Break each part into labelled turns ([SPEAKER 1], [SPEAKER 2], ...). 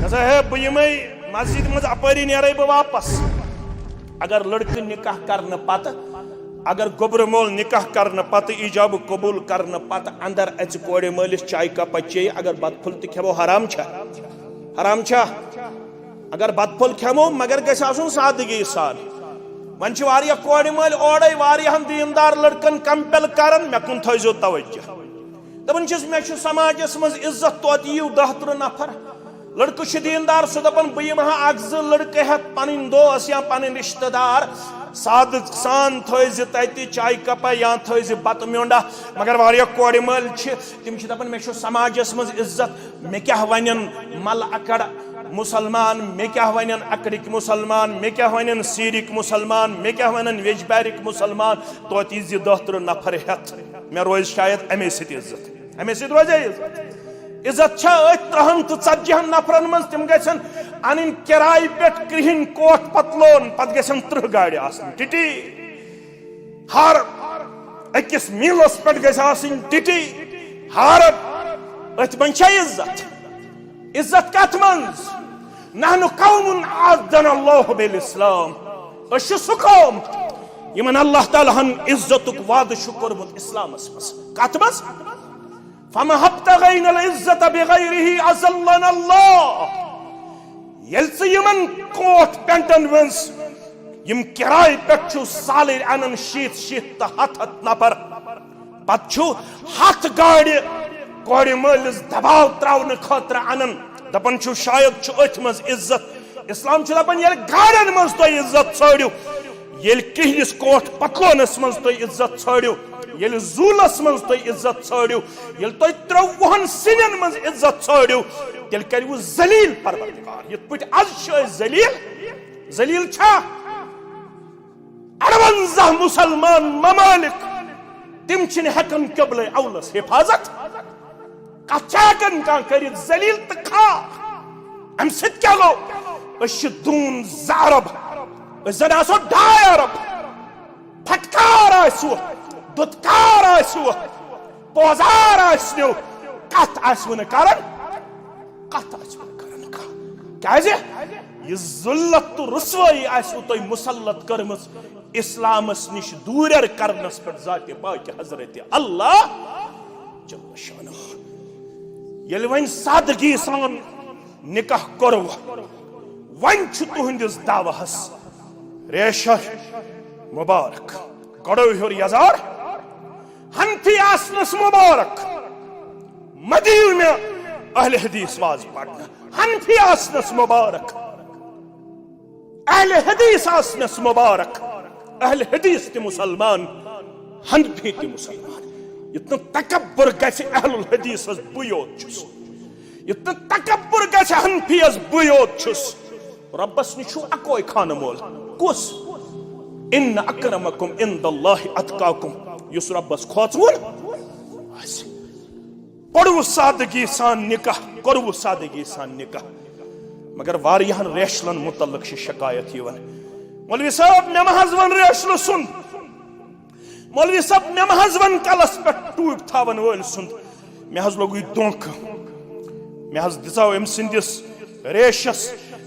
[SPEAKER 1] है बह मस्जिद मज अपरी नेरे बह वापस अगर लड़के निकाह करने पत अगर गोबर मोल निकाह करने पत इजाब कबूल करने पत अंदर अच कोड़े मलिस चाय कप चे अगर बदफुल तो खेमो हराम छा अगर बदफुल खेमो मगर गु सादगी सान वन कोड़े मल ओड़े वारियाहन दीनदार लड़कन कंपेल कर मे कुन थो तवज्जो दपान मे समाजस मज इज्जत तोत यू 10 नफर लड़के दीनदार सह दपान बह अ लड़के हेत पन दोस्त या पन रिश्तेदार सादक सान थोज तत चाय कप या थोज बत म्योंडा मगर वारिया कोड़े मल तिम दपान मे समाजस मज इज्जत मे क्या वन मल अकड़ मुसलमान मे क्या वन अकड़िक मुसलमान मे क्या वन सीरिक मुसलमान मे क्या वन वेजबारिक मुसलमान तोत 10 नफर हेत मे रोज शायद अमे सत इज्जत अमे सत रोज इज्जत 30 तो 40 नफरन मज तिम गन अन किराय पे क्रिहन कोट पतलोन पत गन 30 गाड़ी टिटी हर अकिस मीलस पे टिटी हर अथ मन इज्जत इज्जत कत मज नहनु कौमुन आज़्ज़ना अल्लाहु बिल इस्लाम सह कौम यमन अल्लाह ताला हन इज्जतुक वाद कोर्मुत इस्लामस मज कत मज फमा हब्तगैना अल इज्जत बिगैरिही अज़ल्लना अल्लाह यल यमन कोट पेंटन वंस यम किराय पे साल अनन 60 तो 100 नफर पत 100 गाड़ी कोड़े मलिस दबाव त्रावन खतर अनन दपन शायद अथ मज इज्जत इस्लाम दपान ये गाड़न मज तुम इज्जत छड़ियो ये क्रिहनिस कोट पतलोनस मज तुम इज्जत छड़ियो ये जूलस मज तुम इज्जत छड़ियो ये तुम 30 सिनन मज इज्जत छड़ियो तेल करू जलील परवरदिगार ये पे आज जलील 58 मुसलमान ममालिक तिम हेकन क़िबले अवलस हिफाजत कन कर जलील तो खा अम क्या गो दून 2 अरब जन आसो 2.5 अरब फटकार आसो दुदकार आसो पोजार आसो कत आसो करन क्या जुल्लत तो रुसवाई आसो तुम मुसल्लत कर्मस इस्लामस निश दूर करनस पे जात पाक हजरत अल्लाह जल्ल शानुह ये वन सादगी सान निकाह कर वन तुहंदिस दावहस रेशर मुबारक कड़ो हर यजार हनफी आसनस मुबारक मदीन में अहले हदीस वाज पढ़ना हनफी आसनस मुबारक अहले हदीस आसनस मुबारक अहले हदीस के मुसलमान हनफी के मुसलमान इतना तकब्बुर गसे अहलुल हदीस बुयोत छुस इतना तकब्बुर गसे हनफीस बुयोत छुस रब्बस निशु अकोय खान मोल कुस इन अक्रमकुम इंदल्लाहि अतकाकुम युस रब्बस खोचवुन पढ़ु सादगी सान निकाह करवु सादगी सान निकाह मगर वारियाहन रेशलन मुतल्लक शिकायत यवन मौलवी साहब मे महज वन रेशल सुन मौलवी साहब मे महज वन कलस पे टूट थावन वल सुन मे हज लोग दोख मे हज दिसाव एम सिंदिस रेशस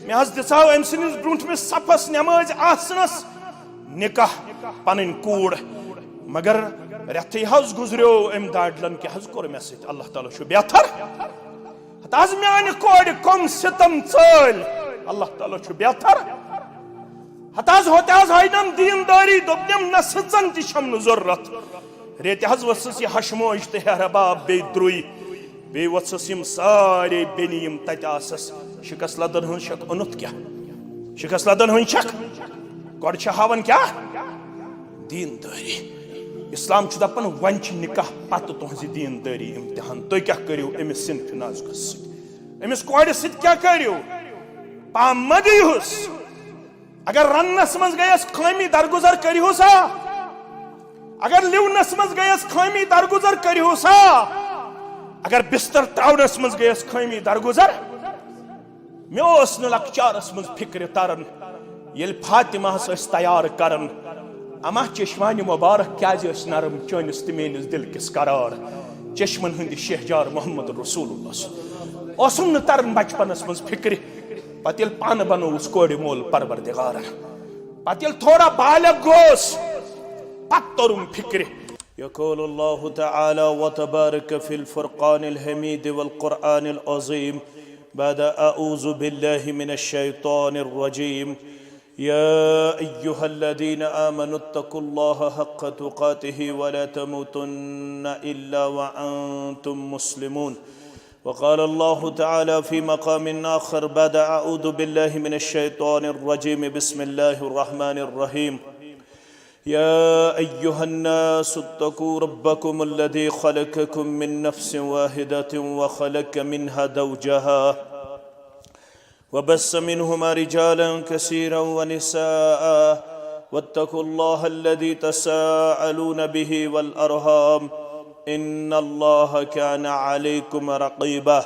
[SPEAKER 1] मे हज दिसाव एम सिंदिस ब्रूंठ में सफस नमाज आसनस निकाह पन कूड़ मगर रेथी हज गुजरियो एम दाडलन के हज कोर मे सत अल्लाह ताला छु बेहतर हताज म्यान कोड़ कम सितम चल अल्लाह ताला छु बेहतर हताज होताज हाइनम दीनदारी दोपनम न सचन तिशम जरूरत रेत हज वसस ये हशमोज ते रबाब बे द्रुई बे वसस यम सारे बेनियम ततासस शिकस लदन हन शक अनुत क्या शिकस लदन हन शक कोड़ हावन क्या दीनदारी इस्लाम छु दपन वंच निकाह पत तुहज दीनदारी इम्तिहान तुम क्या करियो अमिस सिनफ नाजुकस अमिस कोड़ सत क्या करियो पाम मदीहुस अगर रन्नस मज गयस खामी दरगुजर करियो सा अगर लिवनस मज गयस खामी दरगुजर करियो सा अगर बिस्तर त्रावनस मज गयस खामी दरगुजर मे ओस न लकचारस मज फिक्र तरन येल फातिमा हस तैयार करन अमा चश्मानी मुबारक क्या नरम चोनिस तमेनिस दिल किस करार चश्मन हंद शहजार मोहम्मद रसूलुल्लाह ओसुम तरन बचपनस मज फिक्र पत येल पान बनोस कोड़ मोल परवरदिगार पत येल थोड़ा बालग गोस पत तरुम फिक्र يقول الله تعالى وتبارك في الفرقان الحميد والقرآن العظيم بعد أعوذ بالله من الشيطان الرجيم يا أيها الذين آمنوا اتقوا الله حق تقاته ولا تموتن إلا وأنتم مسلمون وقال الله تعالى في مقام آخر بعد أعوذ بالله من الشيطان الرجيم بسم الله الرحمن الرحيم يا أيها الناس اتقوا ربكم الذي خلقكم من نفس واحدة وخلق منها زوجها وبث منهما رجالا كثيرا ونساء واتقوا الله الذي تساءلون به والأرحام إن الله كان عليكم رقيبا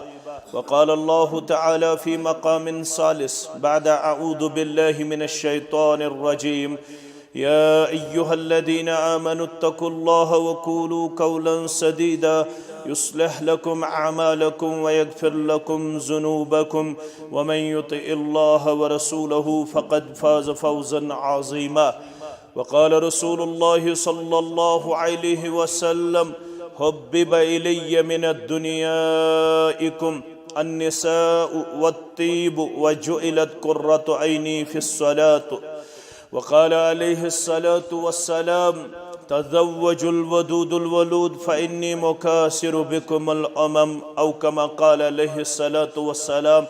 [SPEAKER 1] وقال الله تعالى في مقام ثالث بعد أعوذ بالله من الشيطان الرجيم يا أيها الذين آمنوا اتقوا الله وقولوا قولا سديدا يصلح لكم أعمالكم ويغفر لكم ذنوبكم ومن يطع الله ورسوله فقد فاز فوزا عظيما وقال رسول الله صلى الله عليه وسلم حبب إلي من الدنيائكم النساء والطيب وجعلت قرة عيني في الصلاة وقال عليه الصلاة والسلام تزوجوا الودود الولود فإني مكاثر بكم الأمم أو كما قال عليه الصلاة والسلام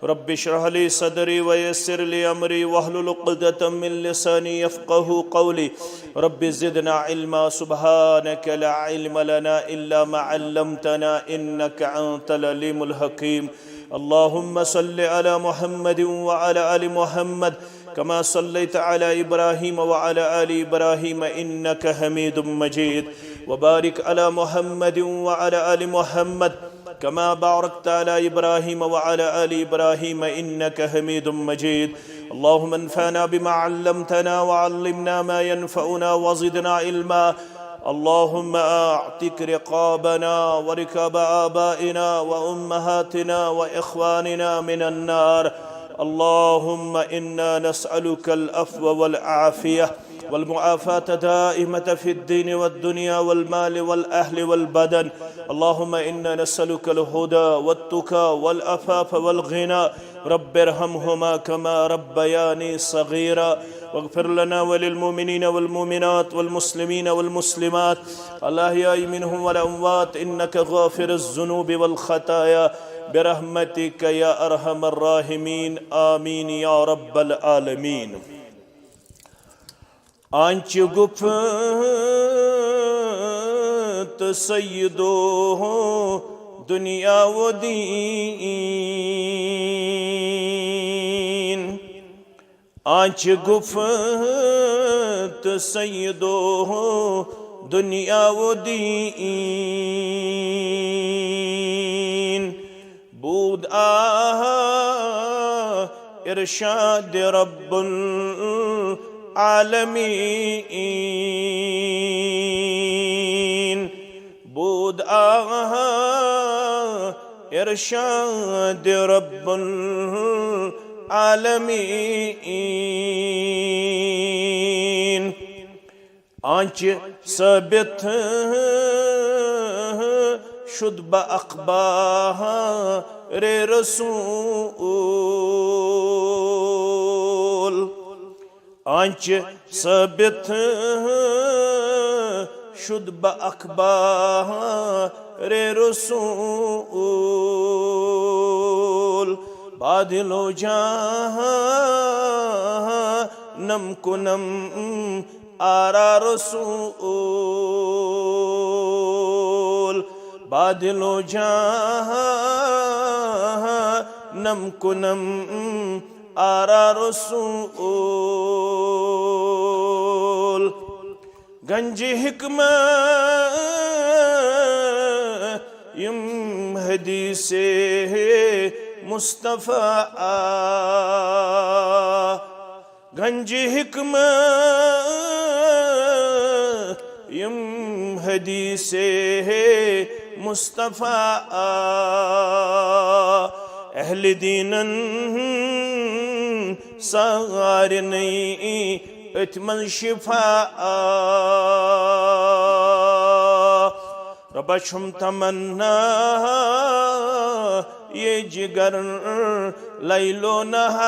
[SPEAKER 1] رب اشرح لي صدري ويسر لي أمري واحلل عقدة من لساني يفقه قولي رب زدنا علما سبحانك لا علم لنا إلا ما علمتنا إنك أنت العليم الحكيم اللهم صل على محمد وعلى آل محمد كما صليت على إبراهيم وعلى آل إبراهيم إنك حميد مجيد وبارك على محمد وعلى آل محمد كما باركت على إبراهيم وعلى آل إبراهيم إنك حميد مجيد اللهم انفعنا بما علمتنا وعلمنا ما ينفعنا وزدنا علما اللهم أعتق رقابنا ورقاب آبائنا وأمهاتنا وإخواننا من النار اللهم إنا نسألك العفو والعافية والمعافاة دائمة في الدين والدنيا والمال والأهل والبدن اللهم إنا نسألك الهدى والتقى والعفاف والغنى رب ارحمهما كما ربياني صغيرا واغفر لنا وللمؤمنين والمؤمنات والمسلمين والمسلمات الأحياء منهم والأموات إنك غافر الذنوب والخطايا برحمتك يا أرحم الراحمين آمين يا رب العالمين آنچ گفت سیدو دنیا و دین آنچ گفت سیدو دنیا و دین بود ارشاد رب العالمین بود ارشاد رب العالمین آنچ ثابت شد با اخبار رسول آنچ ثابت شد با اخبار رسول بادل و جہنم کنم آرا رسول بادل و جہنم کنم آرا رسول گنج حکمت یم حدیث مصطفیٰ گنج حکمت یم حدیث मुस्तफ़ा अहल दीनन सारनी अथमन शिफा रब्बा छुम तमन्ना ये जिगर लैलो नहार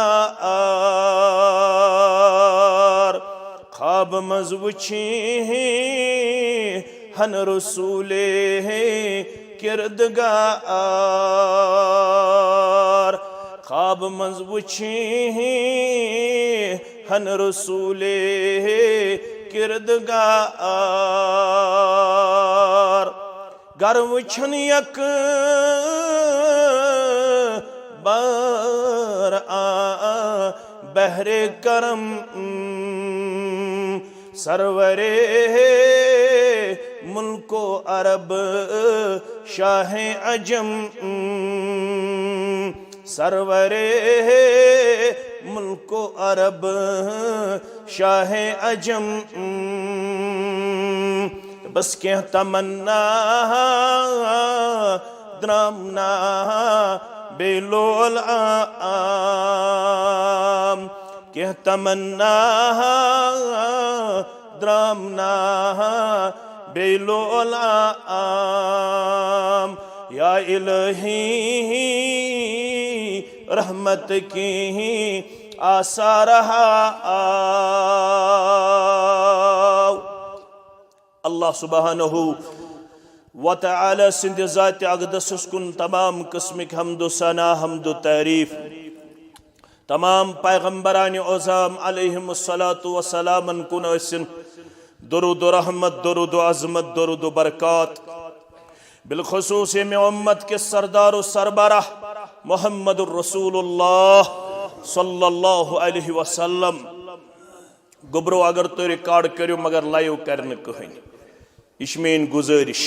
[SPEAKER 1] ख्वाब मज वुछी हन रसूले किरदगार ख्वाब मज वुछी हन रसूले किरदगार गर वुछन यक बार बहरे करम सरवरे मुल्को अरब शाह अजम सरवरे मुल्को अरब शाह अजम बस क्या तमन्ना द्रामना बेलोल आम क्या तमन्ना द्रामना बेलोल आम या इलाही रहमत की आसा रहा अल्लाह सुब्हानहू व तआला सिंध ज़ात अक़दस कुन तमाम किस्मिक हम्दो सना हम्दो तारीफ तमाम पैगम्बरान ओज़ाम अलैहिमुस्सलातु वस्सलामन कुन असिन दुरूद व रहमत दुरूद व अज़मत दुरूद व बरकात बिलखुसूस में उम्मत के सरदार व सरबराह मुहम्मदुर रसूलुल्लाह सल्लल्लाहु अलैहि वसल्लम गुबरो अगर तो रिकॉर्ड करो मगर लाइव करने कहीं यह मेन गुजारिश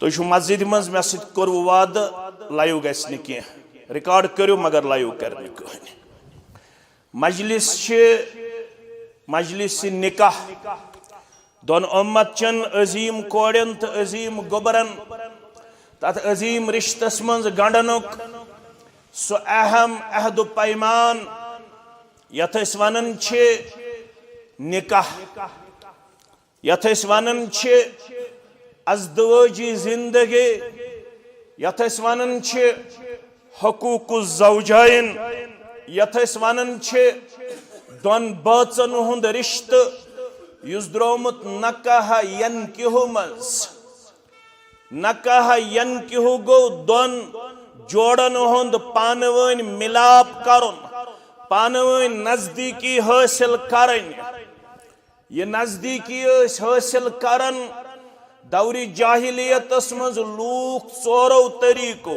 [SPEAKER 1] तो मस्जिद मज मे सर वाद लाइव गस कह रिकॉर्ड करो मगर लाइव करने कहीं मजलिस निकाह दोन उम्मत चन अजीम कोड़न तो अजीम गोबरन तथ अजीम रिश्तस मज गंडनुक सो अहम अहद पैमान यथ वनन निकाह यथ वनन अज़दवाजी जिंदगी यथ वनन हकूक ज़ौजाइन यथ वनन दोन बाचन हुंद रिश्त युस द्रोमुत नकाह यनकिहु मज नकाह यनकिहु गो दोन जोड़न हुंद पानवन मिलाप करुन पानवन नजदीकी हासिल करन ये नजदीकी हासिल करन दौरी जाहिलियतस मज लूख चोरो तरीको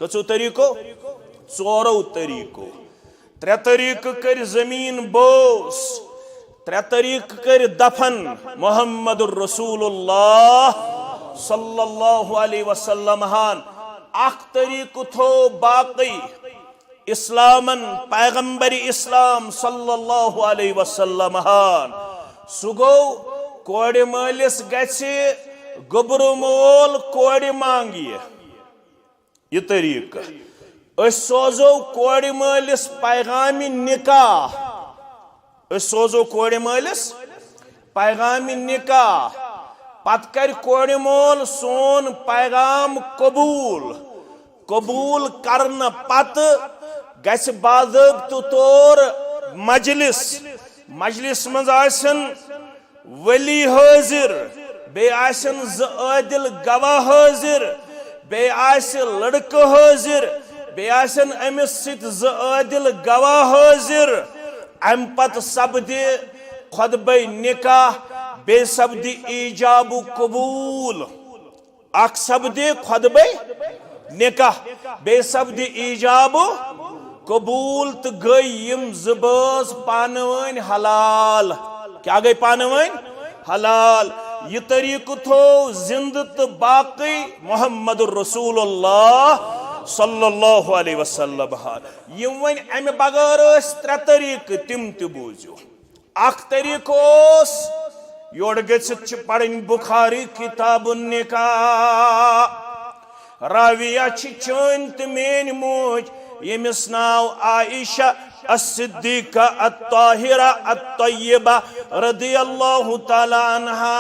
[SPEAKER 1] कचो तरीको चोरो तरीको त्रे तरीक कर जमीन बोस त्रे तरीक कर दफन मुहम्मदुर रसूलुल्लाह सल्लल्लाहु अलैहि वसल्लम हान अख तरीक थो बाकी इस्लामन पैगंबर इस्लाम सल्लल्लाहु अलैहि वसल्लम हान सुगो कोड़े मालिस गसे गोबरो मोल कोड़े मांगिए ये तरीक सोजो कोड़े मालिस पैगामी निकाह सोजो कोड़े मालिस पैगामी निकाह पत कर कोड़े मोल सोन पैगाम कबूल कबूल करन पत गस बाज़ाब्त तौर मजलिस मजलिस मज आसन वली हाजिर बे आसन ज़ादिल गवाह हाजिर बे आसन लड़का हाजिर बे आसन अमिस सित ज़ादिल गवाह हाजिर अम पत सब्दे खुतबे निकाह बे सब्दे ईजाब कबूल अख सब्दे खुतबे निकाह बे सब्दे ईजाब कबूल तो गई यम ज़बाज पानवन हलाल क्या गई पानवन हलाल ये तरीक थो जिंद तो बाकी मुहम्मदुर रसूलुल्लाह सल्लल्लाहु अलैहि वसल्लम यम वन अमे बगैर त्रे तरीक तिम त बूझो अख तरीक योड़ गच्छित पढ़न बुखारी किताबुन निकाह राविया चोन तो मेन मोज यमिस नाव Ayesha as-siddiqa at-tahira at-tayyiba radiyallahu ta'ala anha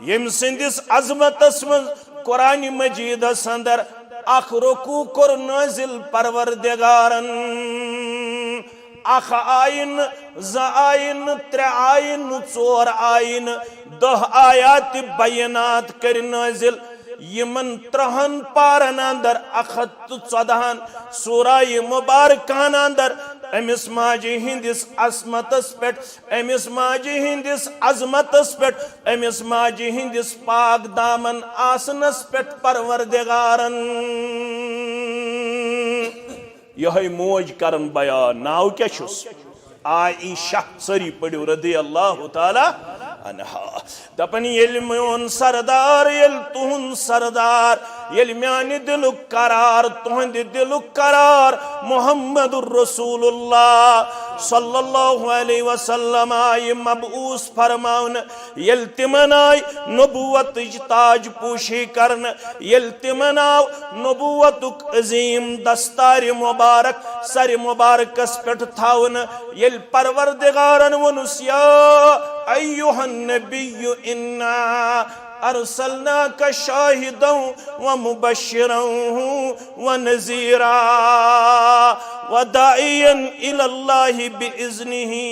[SPEAKER 1] yem sindis azmatas man Qur'an Majid andar akh ruku kor nazil parwardigaran akh ayin za ayin tre ayin tsor ayin 10 ayat bayinat kar nazil Yemen 3 पारन अंदर 114 सूरह मुबारकान अंदर अमिस माजी हिंदिस असमतस पेट अमिस माजी हिंदिस अजमतस पेट अमिस माजी हिंदिस पाक दामन आसनस पेट परवरदिगारन यह मोज करन बयान नाव क्या छुस आयशा सरी पड़ो रदियल्लाहु ताला अनहा दपन येल मोन सरदार येल तुहन सरदार येल म्यानि दिलुक करार तुहंद दिलुक करार मुहम्मदुर रसूलुल्लाह सल्लल्लाहु अलैहि वसल्लम आय मबऊस फरमाउन येल तिमनाय नबुवत ताज पूशी करन येल तिमनाव नबुवतुक अजीम दस्तार मुबारक सर मुबारकस पेट थाउन येल परवरदिगारन वनुस या अय्युहन नबिय्यु इन्ना अरसलनाका शाहिदन व मुबश्शिरन व नज़ीरा व दाइयन इलल्लाहि बिइज़्निहि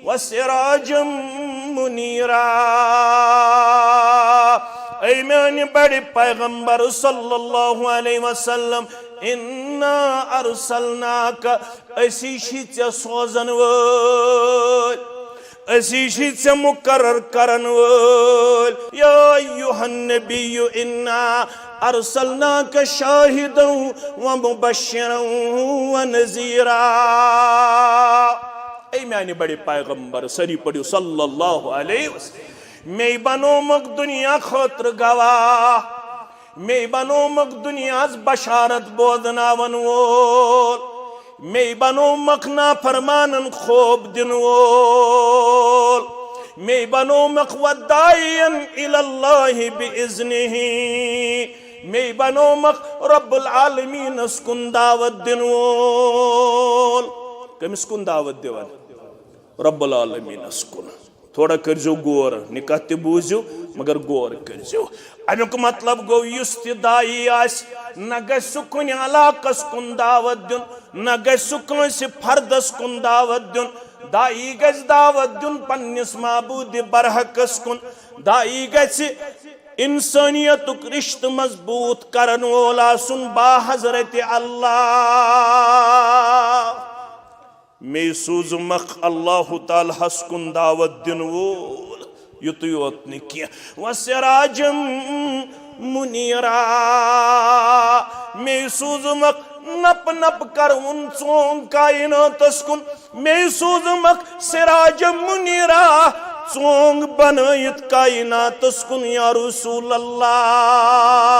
[SPEAKER 1] व सिराजम मुनीरा ऐ मेरे बड़े पैगंबर सल्लल्लाहु अलैहि वसल्लम इन्ना अरसलनाका असीशी सोजन वोल असीशी मुकर्रर करन वोल या अय्युहन नबिय्यु इन्ना अरसलनाका शाहिदन व मुबश्शिरन व नज़ीरा ऐ मेरे बड़े पैगंबर सरी पड़ो सल्लल्लाहु अलैहि वसल्लम मैं बनोमक दुनिया खतर गवाह मैं बनोमक दुनिया बशारत बोदनावन वोल मैं बनोमक ना फरमानन खोब दिन वोल मैं बनोमक वदायन इलल्लाहि बिइज़्निहि मैं बनोमक रब्बुल आलमीन अस्कुन दावत दिन वोल कमिस कुन दावत दिवन रब्बुल आलमीन अस्कुन थोड़ा करजो गौर निकाह ते बूझो मगर गौर करजो अमुक मतलब गो युस ते दाई आस न गसु कुन इलाकस कुन दावत दिन न गसु कंसे फर्दस कुन दावत दिन दाई गस दावत दिन पन्निस माबूद बरहकस कुन दाई गस इंसानियतुक रिश्त मजबूत करन वोला सुन बा हजरत अल्लाह मैं सूजुमख अल्लाह ताला हस्कुन दावत दिन वोल युत योत निकिया वसिराजम मुनीरा मैं सूजुमख नप नप कर उन चों कायनात अस्कुन मैं सूजुमख सिराजम मुनीरा चों बनायत कायनात अस्कुन या रसूल अल्लाह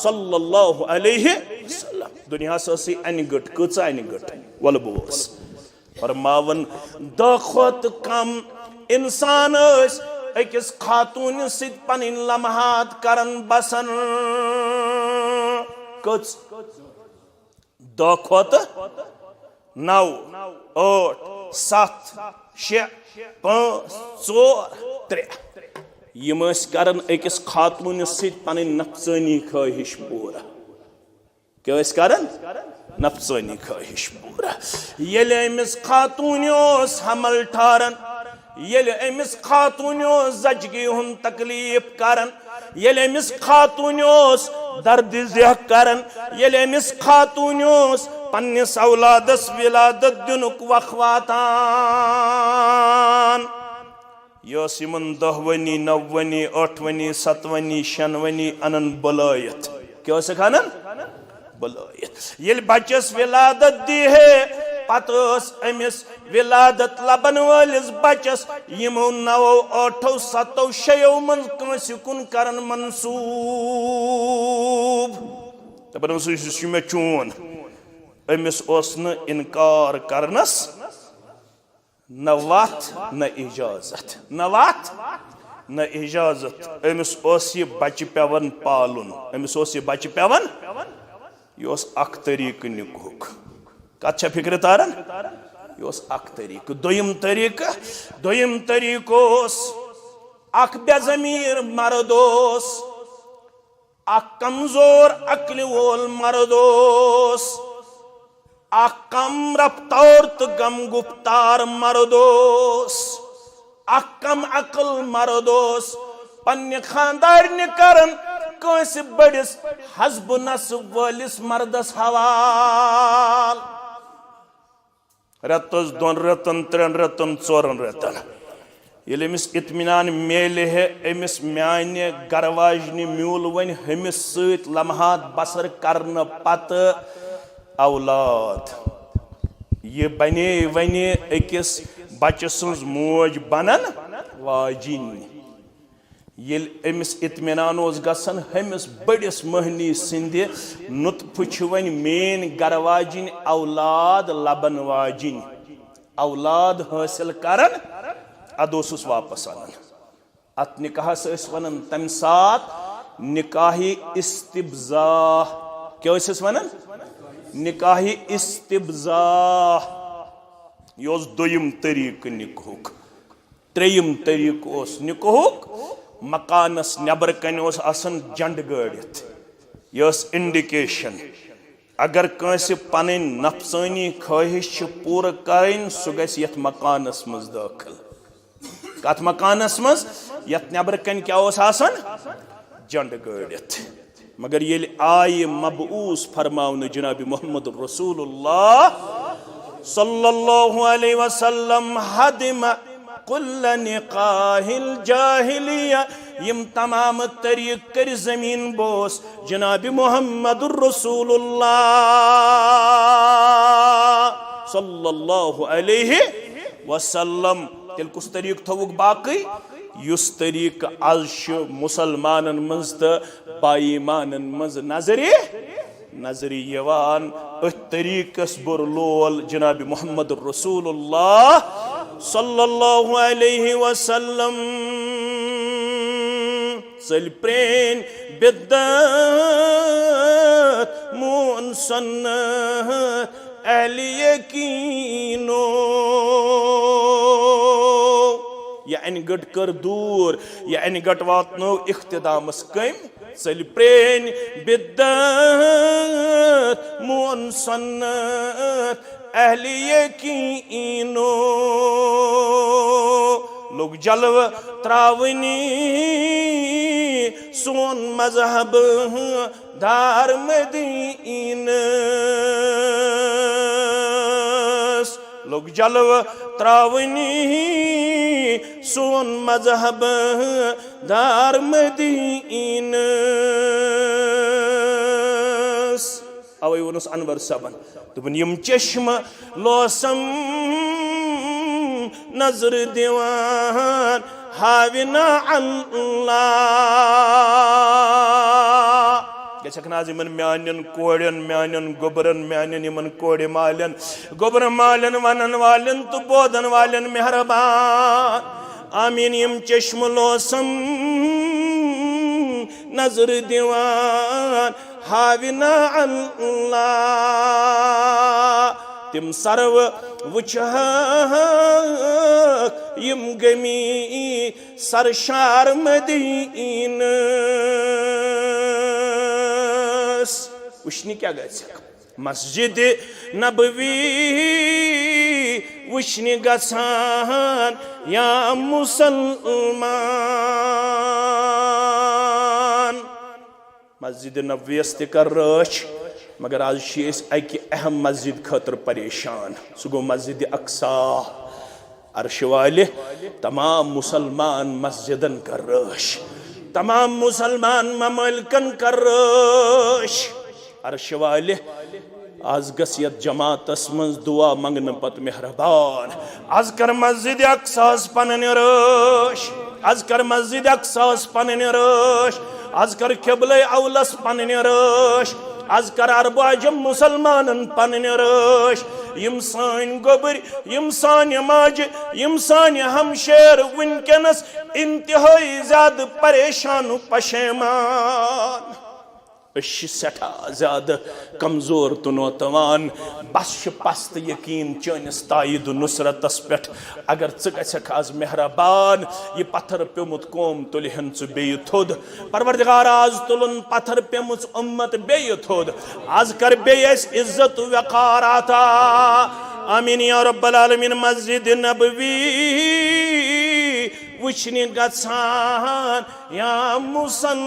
[SPEAKER 1] सल्लल्लाहु अलैहि वसल्लम दुनिया से अनगट कच अनगट वल बोस फरमावन दखत कम इंसान अकिस खातून सिद पनिन लम्हात करन बसन कच दखत 9 8 7 6 5 4 3 यम करन अकिस खातून सिद पनिन नफसानी ख्वाहिश पूरा क्या करन नफसानी ख्वाहिश पूरा येल अमिस खातून हमल ठारन येल अमिस खातून जजगी हुन तकलीफ करन येल अमिस खातून दर्द ज़ह करन येल अमिस खातून पन्निस औलादस विलादत दिनुक वख वातान यस यमन 10 वनी 9 वनी 8 वनी 7 वनी 6 वनी अनन बलायत क्या अनन बलायत येल बच्चस विलादत दी है पतस अमिस विलादत लबन वालिस बच्चस यमो 9 8 7 6 मन कंस कुन करन मंसूब तबन सु मे चोन अमिस ओस न इनकार करनस न वत न इजाजत, न वत न इजाजत। अमिस यह बच्चे पेवन पालुन, अमिस यह बच्चे पेवन, यह अख तरीक निकुक। कत फिक्र तारन, यह अख तरीक। दोयम तरीक अख बेजमीर मर्द, अख कमजोर अक्ल वोल मर्द, अख कम रफ्तार तो गम गुफ्तार मर्द, अख कम अकल मर्द, पन्ने खानदार करन कंस बड़िस हस्ब नस्ब वलिस मर्दस हवाल। रतस दोन रतन त्रेन रतन चोरन रतन ये अमिस इत्मीनान मेले है, अमिस म्याने गरवाजनी म्यूल वन हमिस सत लम्हात बसर करने पत औलाद। ये बने वने अकिस बच्चे सज मोज बनन वाजिन। ये अमिस इत्मीनान गसन हमिस बड़िस महनी सिंध नुत्फ वन मेन गरवाजिन औलाद लबन वाजिन। औलाद हासिल करन अदोसुस वापस अनन। अत निकाहस वन तम सात निकाही इस्तिब्जा। क्या वन निकाही इस्तिब्जा। यह दोयम तरीक निकाहुक। त्रेयम तरीक निकाहुक मकानस नबर कन आसन जंड गड़ित। यह इंडिकेशन अगर कंस पन नफसानी ख्वाहिश पूर करें सह गस यथ मकानस मज दाखिल। कत मकानस मज यथ नबर कन क्या आसन जंड गड़ित। मगर ये आय मबऊस फरमावन जनाब मोहम्मद रसूलुल्लाह सल्लल्लाहु अलैहि वसल्लम हदम कुल्ल निकाहिल जाहिलिया। यम तमाम तरीक कर जमीन बोस जनाब मोहम्मद रसूलुल्लाह सल्लल्लाहु अलैहि वसल्लम। तेल कुछ तरीक थवुक बाकी युस तरीक आज मुसलमानन मज तो बाईमानन मज नजरी यवान। अथ तरीकस बुर लोल जनाब मोहम्मद रसूलुल्लाह सल्लल्लाहु अलैहि वसल्लम। चल प्रेन बिद्दत मून सन्नत अहली यकीनो। यानी गट कर दूर, यानी गट वातनो इख्तिदामस कम। चल प्रेन बिद्दत मून सन्नत अहली यकीनो। लोग जलव त्रावनी सोन मजहब दार मदीनस। लोग जलव त्रावनी सोन मजहब दार मदीनस। अवे वनुस अनवर सबन दोपन यम चश्म लोसम नजर दिवान हाविना अल्लाह। गछक नाज यमन म्यानन कोड़न म्यानन गोबरन म्यानन यमन कोड़े मालन गोबर मालन वनन वालन तो बोधन वालन मेहरबान। आमीन। यम चश्म लोसम नजर दिवान हाविना अल्लाह। तिम सर्व वुचहक यम गमी सरशार मदीनस। वुचनी क्या गए मस्जिद नबवी वुचनी गसान या मुसलमान। मस्जिद नबवीस कर रच मगर आज अकि अहम मस्जिद खतर परेशान। सह गो मस्जिद अक्सा। अर्श वाले तमाम मुसलमान मस्जिदन कर रश, तमाम मुसलमान ममलकन कर रश। अर्श वाले आज गसियत जमातस मज दुआ मंगन पत मेहरबान। आज कर मस्जिद अक्सास पनन रश, आज कर मस्जिद अक्सास पनन रश, आज कर क़िबले औलस पनन रश, आज करार बाजम मुसलमानन पन्न रश यम सान गोबर यम सान माज यम सान हमशेर वनकनस इंतहाई ज्यादा परेशान पशेमान सठा ज्यादा कमजोर तो नौतवान बस पस्त यकीन चनिस तायद नुसरतस पे अगर ग आज मेहरबान यह पत्थर प्योमुत कौम तुलहन बे थोद परवरदिगार आज तुलन पत्थर प्योमुत उम्मत बे थोद आज कर बे इज्जत वकार आता आमीन या रब्बल आलमीन मस्जिद नबवी वुचने गछान या मुसलमान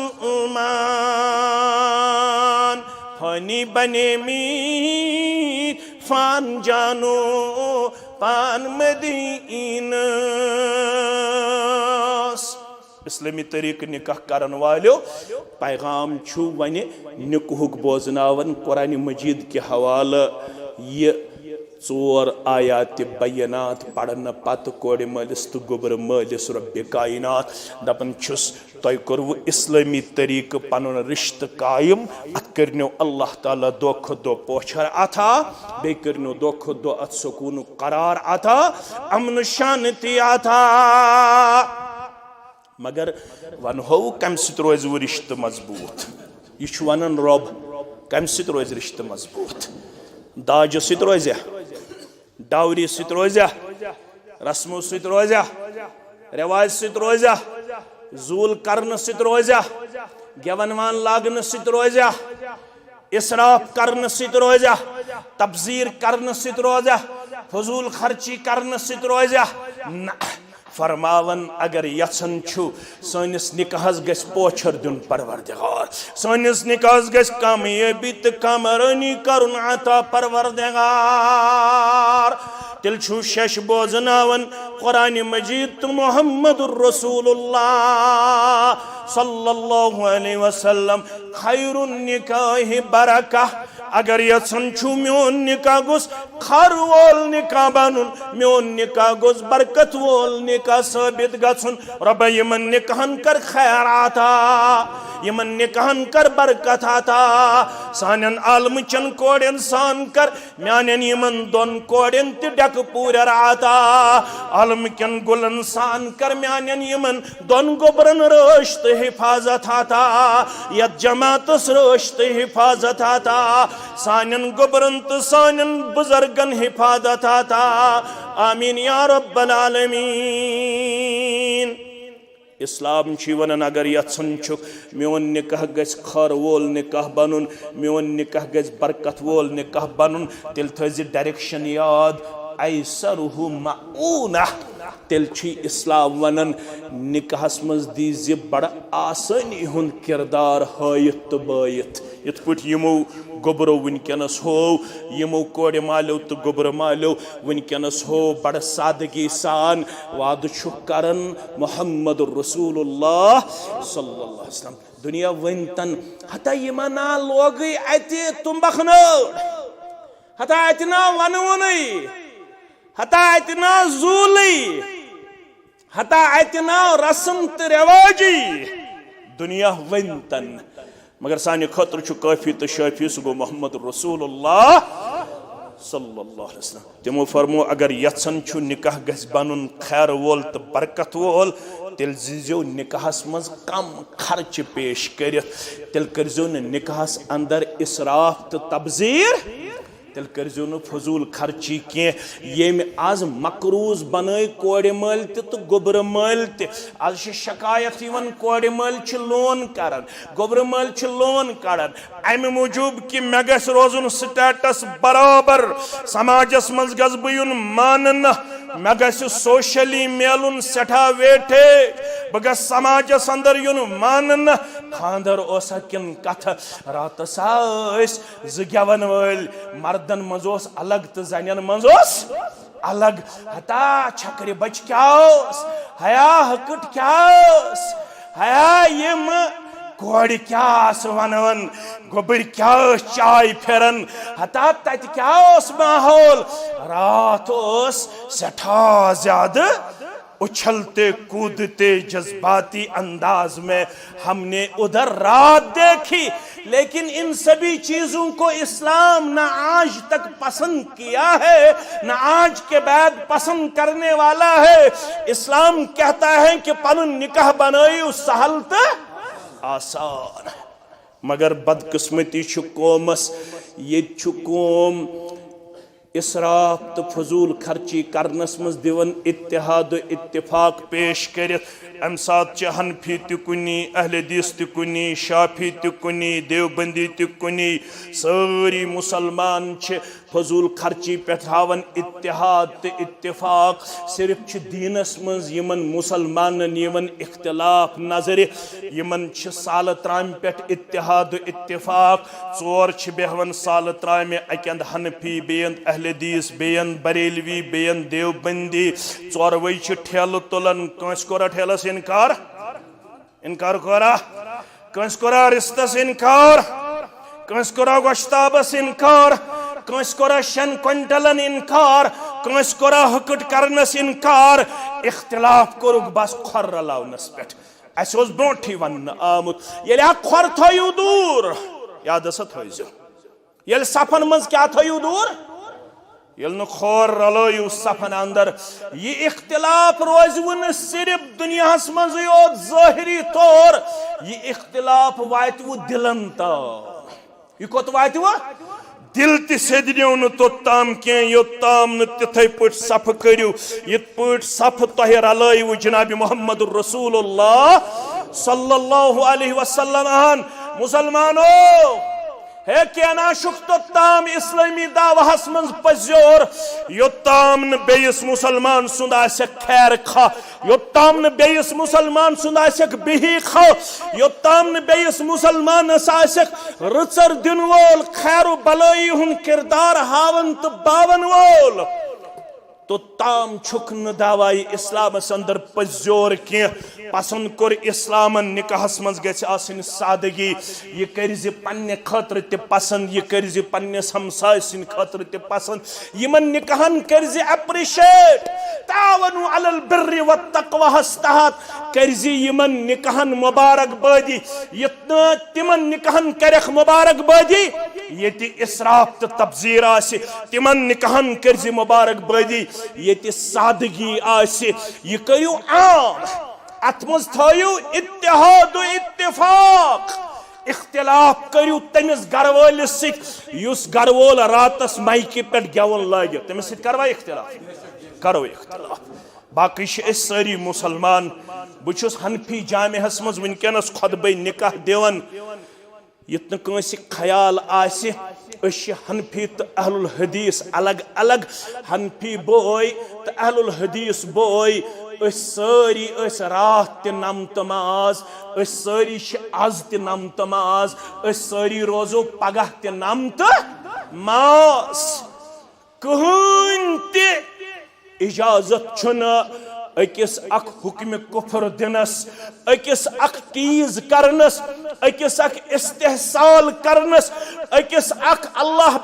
[SPEAKER 1] फनी बने मी फान जानो पान मदीना इस्लामी तरीक निकाह करन वालो पैगाम छु वने निकुहुक बोजनावन कुरान मजीद के हवाला ये 4 आयात बयानात पढ़न पत कोड़ मलिस तो गोबर मलिस रब्बे कायनात दपन छुस तय करवु इस्लामी तरीक पनुन रिश्त कायम अत करनो अल्लाह ताला दो खुद दो पोछर अता बे करनो दो खुद दो अत सुकून करार अता अमन शांति अता मगर वन हो कम सित रोज वो रिश्त मजबूत यह वनन रब कम सित रोज रिश्त मजबूत दाज सित रोजा डावरी सित रोजा रस्मों सित रोजा रिवाज सित रोजा जूल करन सित रोजा गेवनवान लागन सित रोजा इसराफ करन सित रोजा तब्जीर करन सित रोजा फजूल खर्ची करन सित रोजा फरमावन अगर यसन छु सनिस निकाहस गस पोछर दुन परवरदिगार सनिस निकाहस गस कामयाबी त कामरानी करुन अता परवरदिगार तिल छु शश बोजनावन कुरान मजीद तो मुहम्मदुर रसूलुल्लाह सल्लल्लाहु अलैहि वसल्लम खैरुन निकाह बरका अगर यसन छु मोन निकाह गुस खर वोल निकाह बनून मोन निकाह गुस बरकत वोल निकाह साबित गछुन रब यमन निकाहन कर खैराता यमन निकाहन कर बरकत आता सानन आलम चन कोड इंसान कर म्यानन यमन दोन कोडन त डक पूरा राता आलम कन गुल इंसान कर म्यानन यमन दोन गोबरन रोश्त हिफाजत आता या जमात रोश्त हिफाजत आता सानन गोबरन तो सानन बुजुर्गन हिफाजत आता आमीन या रब्बल आलमीन इस्लाम वन अगर यन मोन निकाह गस खर वोल निकाह बनून मोन निकाह गस बरकत वोल निकाह बनून तेल थज डायरेक्शन याद ऐसरुहु मऊना तेल इस्लाम वनन निकाहस मज दीज बड़ आसानी हुंद किरदार हायत तो बायत इत पट यमो गोबरो वनकनस हो यमो कोड़ मालो तो गोबर मालो वनकनस हो बड़ सादगी सान वाद करन मुहम्मदुर रसूलुल्लाह सल्लल्लाहु अलैहि वसल्लम दुनिया वनतन हता यमना लोग अति तुम बखनोड़ हता अतना वनवनई हता अतना जूली हता अतना रस्म तो रिवाजी दुनिया वनतन मगर सानि खतर काफी तो शाफी सह गो मोहम्मद रसूलुल्लाह सल्लल्लाहु अलैहि वसल्लम तिमो फरमो अगर यसन छु निकाह गस बनून खैर वोल तो बरकत वोल तेल जीजो निकाहस मज कम खर्च पेश करित तेल करजो निकाहस अंदर इसराफ तो तब्जीर तेल करजो न फजूल खर्ची के ये आज मकरूज बने कोड़ मल तो गोबर मल आज शिकायत कोड़ मल लोन करान गोबर मल लोन कड़ान अमि मूजूब कि मे गस रोजन स्टेटस बराबर समाजस मज गस बुन मान मे गस सोशली मेलुन सठा वेटे बह गस समाजस अंदर युन मान खानदर ओसा किन कथ रात गेवन वल मर्दन मजोस अलग तो जन मजोस अलग हता छकरे बच क्या हया हकट क्या हया यम कोड़ क्या वनवन गोबर क्या चाय फेरन हता तत क्या माहौल रात सठा ज्यादा उछलते कूदते जज्बाती अंदाज में हमने उधर रात देखी। लेकिन इन सभी चीजों को इस्लाम न आज तक पसंद किया है, न आज के बाद पसंद करने वाला है। इस्लाम कहता है कि पन निकाह बनाई सहल तो आसान, मगर बदकिस्मती कौमस ये कौम इसराफ तो फजूल खर्ची करनस मज दिवन इत्तेहाद इत्तिफाक पेश कर। अम सात हनफी तुकुनी, अहले हदीस तुकुनी, शाफी तुकुनी, देवबंदी तुकुनी, सारी मुसलमान फजूल खर्ची पे हावन इत्तेहाद तो इत्तिफाक। सिर्फ दीनस मज यमन मुसलमान यमन इख्तिलाफ नजर, यमन साल त्राम पे इत्तेहाद इत्तिफाक। चोर बेहवन साल त्राम अकंद हनफी, बेयंद अहले हदीस, बेयंद बरेलवी, बेयंद देवबंदी। चोरवई ठेल तुलन, कंस कोरा ठेलस इनकार, इनकार कोरा, कंस कोरा रिश्तस इनकार, कंस कोरा गोश्ताबस इनकार, कंस कोरा शन क्विंटलन इनकार, कंस कोरा हकट करनस इनकार। इख्तिलाफ कोरुक बस खोर रलावनस पे अस ब्रोठी वन आमुत ये खोर थो दूर, याद थो ये सफन मज क्या थो दूर, ये खोर रलो सफन अंदर। ये इख्तिलाफ रोज वन सिर्फ दुनिया मज योत ज़ाहिरी तौर, ये इख्तिलाफ वात वो दिलन तक। ये कोत वात वो दिल तदिनो न तोत्ताम कह योत्ताम न तिथे पट सफ करू यत पट सफ तह रलयु जनाब मोहम्मद रसूलुल्लाह सल्लल्लाहु अलैहि वसल्लम। मुसलमानों है क्या ना शुक तोत्ताम इस्लामी दावहस मज पजोर, योत्ताम न बेयस मुसलमान सुंद आसक खैर खा, योत्ताम न बेयस मुसलमान सुंद आसक बिही खा, योत्ताम न बेयस मुसलमान आसक रुचर दिन वोल खैर बलोई हुन किरदार हावन तो बावन वोल। तो ताम छुक न दावाई इस्लाम अंदर पजोर कह। पसंद कोर इस्लाम निकाहस मज गछ आसिन सादगी। ये करज पन्ने खतर ते पसंद, ये करज पन्नेस हमसाय सिन खतर ते पसंद। यमन निकाहन करज एप्रिशिएट, तावनु अलल बिर्रि व तक़वा हस्तहत करज यमन निकाहन मुबारकबादी। यतना तिमन निकाहन करख मुबारकबादी येति इसराफ तो तब्जीर आसे, तिमन निकाहन करज मुबारकबादी येति सादगी आसे। ये करियो आम, अत मज थयु इत्तेहाद इत्तिफाक। इख्तिलाफ करू तमिस गरवलिस सिस गरवोल रातस माइके पे गेवन लगे तमिस सत करवा इख्तिलाफ, करो इख्तिलाफ। बाकी सारी मुसलमान बुछुस हनफी जामिहस मज वनकनस खुतबे निकाह दिवन। युत कंस ख्याल आसि हनफी तो अहलुल हदीस अलग अलग, हनफी बोय तो अहलुल हदीस बोय। सारी रात त नम तमाज, सारी आज त नम तमाज, सारी रोजो पगह त नम तमाज। कहन त इजाजत छुना अकिस अख हुक्म कुफर दिनस, अकिस अख टीज करनस, अकिस अख इस्तेहसाल करनस, अकिस अख अल्लाह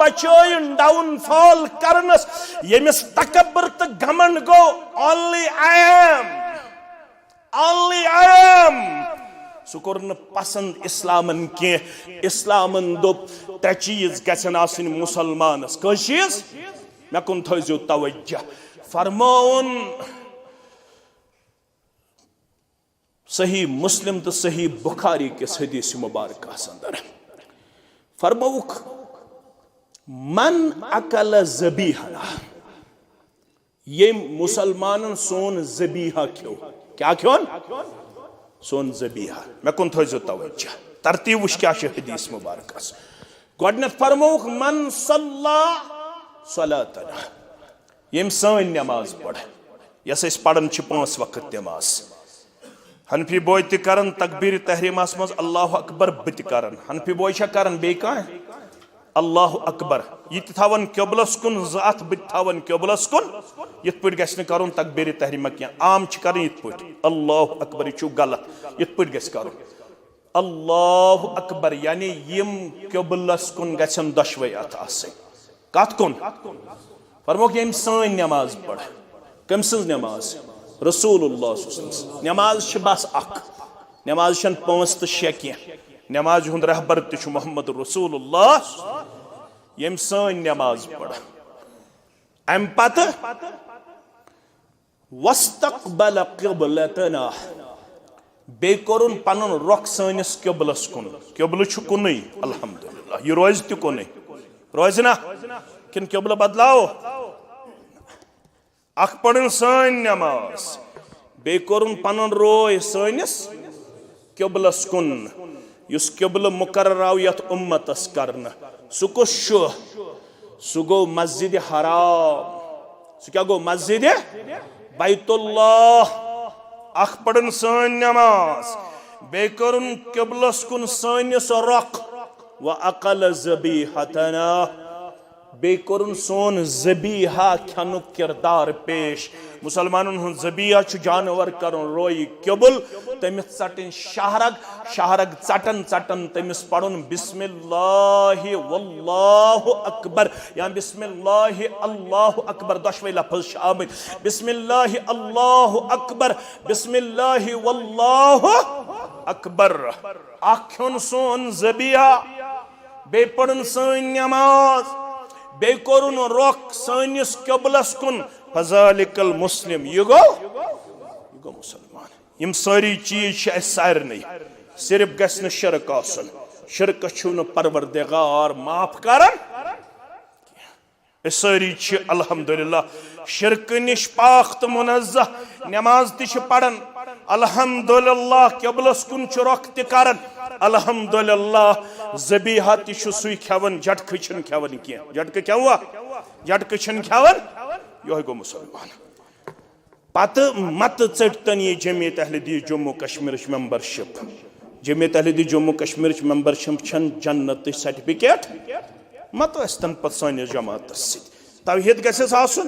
[SPEAKER 1] बचाइन डाउनफॉल करनस। यमिस तकब्बर तो घमंड गो ओनली आई एम सह कोर न पसंद इस्लामन के। इस्लामन दोप त्रे चीज गसन आसिन मुसलमानस। कस चीज मे कुन थो तवज्जो। फरमाउन सही मुस्लिम तो सही बुखारी के हदीस मुबारक अंदर फरमाउक मन अकल ज़बीहा, ये मुसलमान सोन ज़बीहा क्यों, क्या क्यों सोन ज़बीहा। मे कुन थो तवज्जो, तरतीब वुच क्या हदीस मुबारक। गोडनेथ फरमाउक मन सल्ला सलातना, यम सन नमाज पढ़ यस पढ़न 5 वक्त नमाज। हनफी बोय त करन तकबीर तहरीमास मज अल्लाह अकबर बत करन, हनफी बोय करन बे कह अल्लाह अकबर ये थवन क्योबलस कुन ज़ात बत थवन क्योबलस कुन। यथ पट गस करन तकबीर तहरीमा कह, आम कर यथ पट अल्लाह अकबर यह गलत, यथ पट गस करन अल्लाह अकबर यानी यम क्योबलस कुन गसन दशवे अत आस कत कुन। फरमोक यम सन नमाज पढ़ कम सज नमाज रसूलुल्लाह नमाज बस अख नमाज छन 5 तो 6 कह नमाज हुंद रहबर तु मोहम्मद रसूलुल्लाह यम सन नमाज पढ़ अम पत वस्तकबल क़िबलतना बे कोरुन पनुन रुख सनिस क़िबलस कुन क़िबल छु कुनै अल्हम्दुलिल्लाह ये रोज तु कुनै रोज ना किन क़िबल बदलाओ अख पढ़न सन नमाज बे कोरुन पनुन रोय सनिस क़िबलस कुन युस क़िबल मुकर्रर आव यत उम्मतस करन सु कुस छु सु गो मस्जिद हराम सु क्या गो मस्जिद बैतुल्लाह अख पढ़न सन नमाज बे कोरुन क़िबलस कुन सनिस रुख व अकल ज़बीहतना बे कोरुन सोन ज़बीहा खनु किरदार पेश मुसलमानन हुन ज़बीहा छु जानवर करन रोई क़िबल तमिस चटन शहरग चटन चटन तमिस पढ़ुन बिस्मिल्लाहि वल्लाहु अकबर या बिस्मिल्लाहि अल्लाहु अकबर दशवे लफ्ज़ शामिल बिस्मिल्लाहि अल्लाहु अकबर बिस्मिल्लाहि वल्लाहु अकबर आख्युन सोन ज़बीहा बे पढ़ुन सन नमाज बे कोरुन रुख सनिस क़िबलस कुन फज़ालिकल मुस्लिम ये गो मुसलमान यम सारी चीज सारने सिर्फ गसन शिरक आसन शिरक छु परवरदिगार माफ करन सारी अल्हम्दुलिल्लाह शिरक निश पाक तो मुनज़्ज़ह नमाज ति पढ़न अल्हम्दुलिल्लाह क़िबलस कुन रुख त करन अल्हम्दुलिल्लाह ज़बीहा ति सुई खेवन झटक छन खेवन कह झटक क्या हुआ झटक छन खेवन यो गो मुसलमान पत मत चटन ये जमीयत अहले हदीस जम्मू कश्मीर मेंबरशिप जमीयत अहले हदीस जम्मू कश्मीर मेंबरशिप छन जन्नत सर्टिफिकेट मत अस्तन पत सानिस जमात तौहीद गसेस आसुन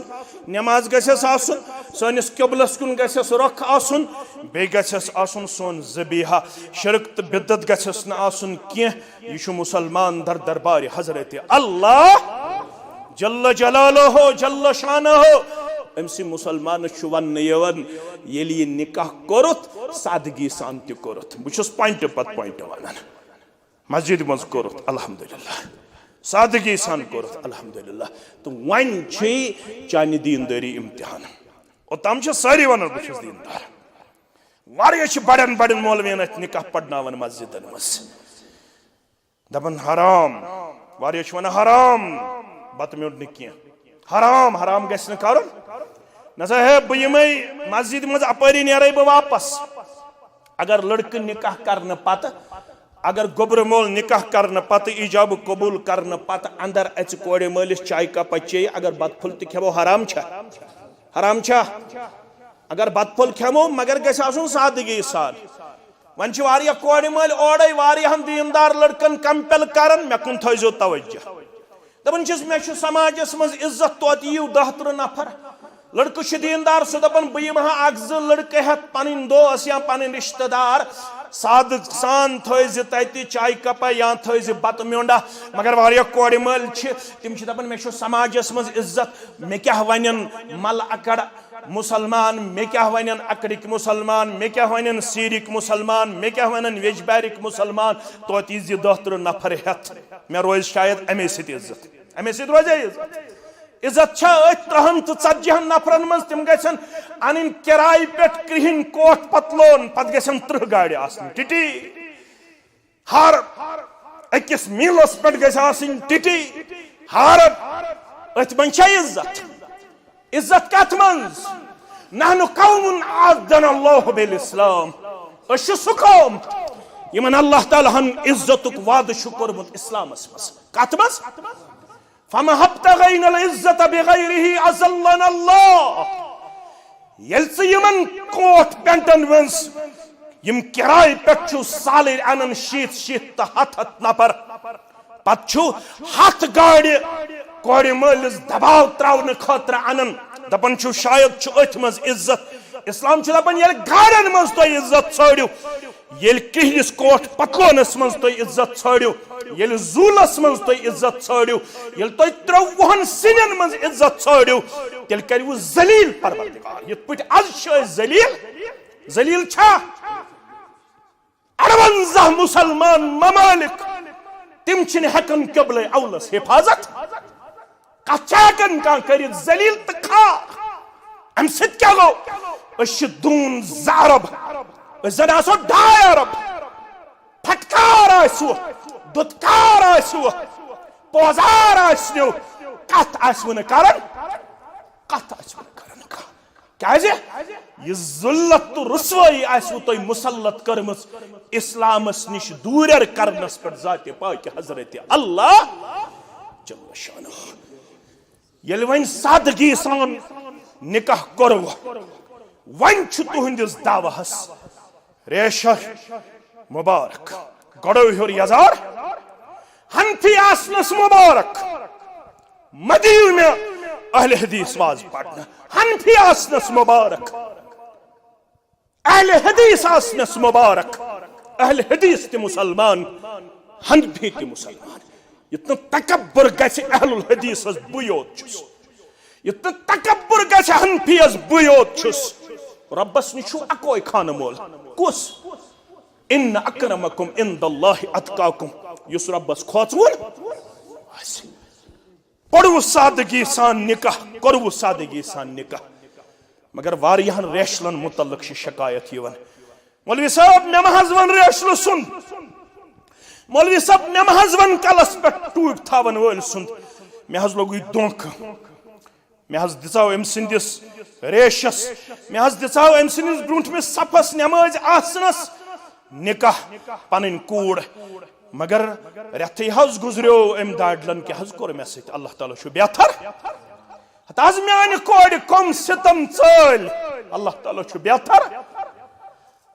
[SPEAKER 1] नमाज गसेस आसुन सानिस क़िबलस कुन गसेस रुख आसुन बे गसेस आसुन सोन ज़बीहा शिरक तो बिदत गसेस न आसुन कह यह मुसलमान दर दरबार हजरत अल्लाह जल्ल जलालुहु जल्ल शानुहु अमसी मुसलमान वन यवन ये निकाह कोरुत सादगी सान त कोरुत बहुत पॉइंट पत पॉइंट वन मस्जिद मज कोरुत अल्हम्दुलिल्लाह सादगी सान कोरुत अल्हम्दुलिल्लाह तो वन चान दीनदारी इम्तिहान ओतम सारी वन बहुत दीनदार वारिया बड़न बड़न मौलवियन निकाह पढ़नावन मस्जिदन मज दपन हराम वारिया वन हराम बत म्योट कह हराम हराम गस कर नसा है बह यम मस्जिद मज अपरी नेरे बह वापस अगर लड़के निकाह करने पत अगर गोबर मोल निकाह करने पत ईजाब कबूल करने पत अंदर अच कोड़े मलिस चाय कप चे अगर बत फुल खेमो हराम छा अगर बत फुल खेमो मगर गस आसुन सादगी सान वन कोड़े मल ओड़े वारियाहन दीनदार लड़कन कंपेल करन मे कुन थो तवज्जो दपन मे समाजस मज इज्जत तोत यू 10 नफर लड़के दीनदार सह दपन बह अख लड़के हेत पन दोस्त या पन रिश्तेदार साद सान थोज तत चाय कप या थोज बत म्योंडा मगर वारिया कोड़े मल तिम दपन मे समाजस मज इज्जत मे क्या वन मल अकड़ मुसलमान मे क्या वन अकड़िक मुसलमान मे क्या वन सीरिक मुसलमान मे क्या वन वेजबारिक मुसलमान तोत 10 नफर हेत मे रोज शायद अमे सत इज्जत अमे सत रोज इज्जत 30 तो 40 नफरन मज तिम गसन अन किराय पे क्रिहिन कोट पतलोन पत गसन 30 गाड़ी आसन टिटी हर अकिस मीलस पे गस आसन टिटी हर अथ मन इज्जत इज्जत कत मज नहनु कौमुन आदना अल्लाह बिल इस्लाम अश सु कौम यमन अल्लाह ताला हन इज्जतुक वाद शुक्रमुत इस्लामस मस कत मस फम हब्तगैन इज्जत बिगैरिही अज़ल्लना अल्लाह यल्स यमन कोट पेंटन वंस यम किराय पे साल अनन शीत हथ नफर पत हथ गाड़ी कोड़े मलिस दबाव त्रावन खतर अनन दपन शायद अथ मज इज्जत इस्लाम छ दपन ये गाड़न मज तो इज्जत छड़ियो ये किहलिस कोट पतलोनस मज तो इज्जत छड़ियो ये जूलस मज तो इज्जत छड़ियो ये तो 53 सिनन मज इज्जत छड़ियो तेल करियो जलील परवरदिगार ये पट आज छ जलील छा 58 मुसलमान ममालिक तिम छिन हकन क़िबले अवलस हिफाजत कचाकन का करित जलील तखा अम सित क्या गो अश दून ज़ारब जन आसो 2 अरब फटकार आसो दुत्कार आसो पोजार आसो कत आसवन करन कत आसवन करन क्या ये जुल्लत तो रुसवाई आसो तो मुसल्लत करमस इस्लामस निश दूर करनस पर जाते पाक हजरत अल्लाह जल्ल शानो ये वन सादगी सान निकाह करो वन तुहंदिस दावहस रेशा मुबारक गड़ो हर यजार हनफी आसनस मुबारक मदीन में अहले हदीस वाज पढ़ना हनफी आसनस मुबारक अहले हदीस आसनस मुबारक अहले हदीस ते मुसलमान हनफी ते मुसलमान इतना तकब्बुर गसे अहलुल हदीस बुयोत छुस इतना तकब्बुर गसे हनफीस बुयोत छुस रब्बस निशु अकोय खान मोल कुस इन अक्रमकुम इंदल्लाहि अतकाकुम युस रब्बस खोचवन पढ़वु सादगी सान निकाह करवु सादगी सान निकाह मगर वारियाहन रेशलन मुतल्लिक शिकायत यवन मौलवी साहब नमाज वन रेशल सुन मौलवी साहब नमाज वन कलस पे टूब थावन वल सुन मे हज लोग दोख मे हज दिसाव एम सिंदिस रेशस मे हज दिसाव एम सिंदिस ब्रूंठ में सफस नमाज आसनस निकाह पन कूड़ मगर रेथ हज गुजरो एम दाडलन के हज कोर मे सत अल्लाह ताला छु बेहतर हताज म्यान कोड़ कम सितम चल अल्लाह ताला छु बेहतर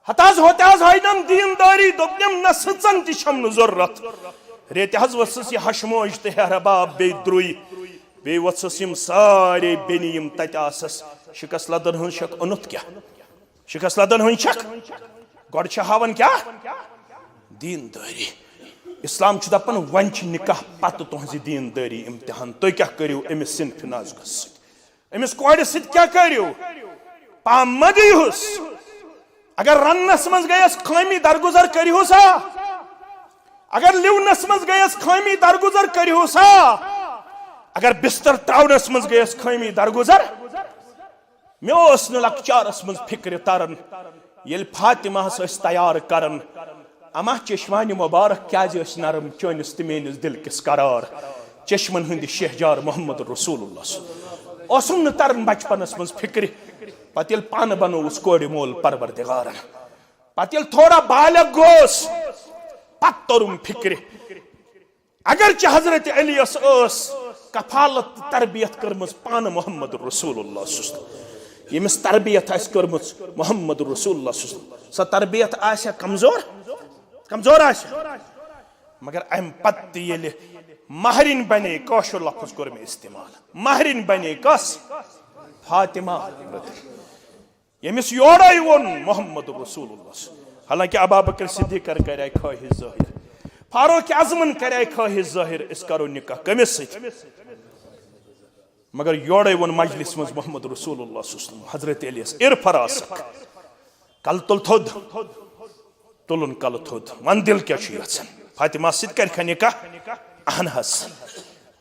[SPEAKER 1] हताज होताज हाइनम दीनदारी दोपनम न सचन तिशम जरूरत रेत हज वसस ये हशमोज ते हरबाब बे द्रुई बे वसस यम सारे बेनियम ततासस शिकस लदन हन शक अनुत क्या शिकस लदन हन शक गॉड छ हावन क्या दीनदारी इस्लाम छ दपन वंच निकाह पत तुहज दीनदारी इम्तिहान तो क्या करियो एमिस सिनफ नाजुकस एमिस कोड़ सित क्या करियो पामदियुस अगर रन्नस मज गयस खामी दरगुजर करियो सा अगर लिवनस मज गयस खामी दरगुजर करियो सा अगर बिस्तर त्रावनस मज गयस खामी दरगुजर मे ओस न लकचारस मज फिक्र तरन येल फातिमा सस तैयार करन अमा चश्मानि मुबारक क्या नरम चोनिस तमेनिस दिल किस करार चश्मन हंद शहजार मोहम्मद रसूलुल्लाह ओसुम न तरन बचपनस मज फिक्र पत पान बनोस कोड़ मोल परवरदिगारन पत थोड़ा बालग गोस पत तोरुम फिक्र अगर हजरत अली कफालत तरबियत कर्मस पान मोहम्मद रसूलुल्लाह यमिस तरबियत कर्मस मोहम्मद रसूलुल्लाह स तरबियत आशा कमजोर कमजोर आशा मगर अम पत महरिन बने कौशल लफ्ज कोर में इस्तेमाल महरिन बने कस फातिमा यमिस योड़े वोन मोहम्मद रसूलुल्लाह हालांकि अबू बकर सिद्दीक़ करे ख्वाहिश ज़ाहिर फारूक आज़मन करे ख्वाहिश ज़ाहिर इस करो निकाह कमिस मगर योड़े वोन मजलिस मज मोहम्मद रसूलुल्लाह हजरत अलीस इरफरास कल तुल थोद तुलन कल थोद वन दिल क्या फातिमा सिद कर निकाह अहन हस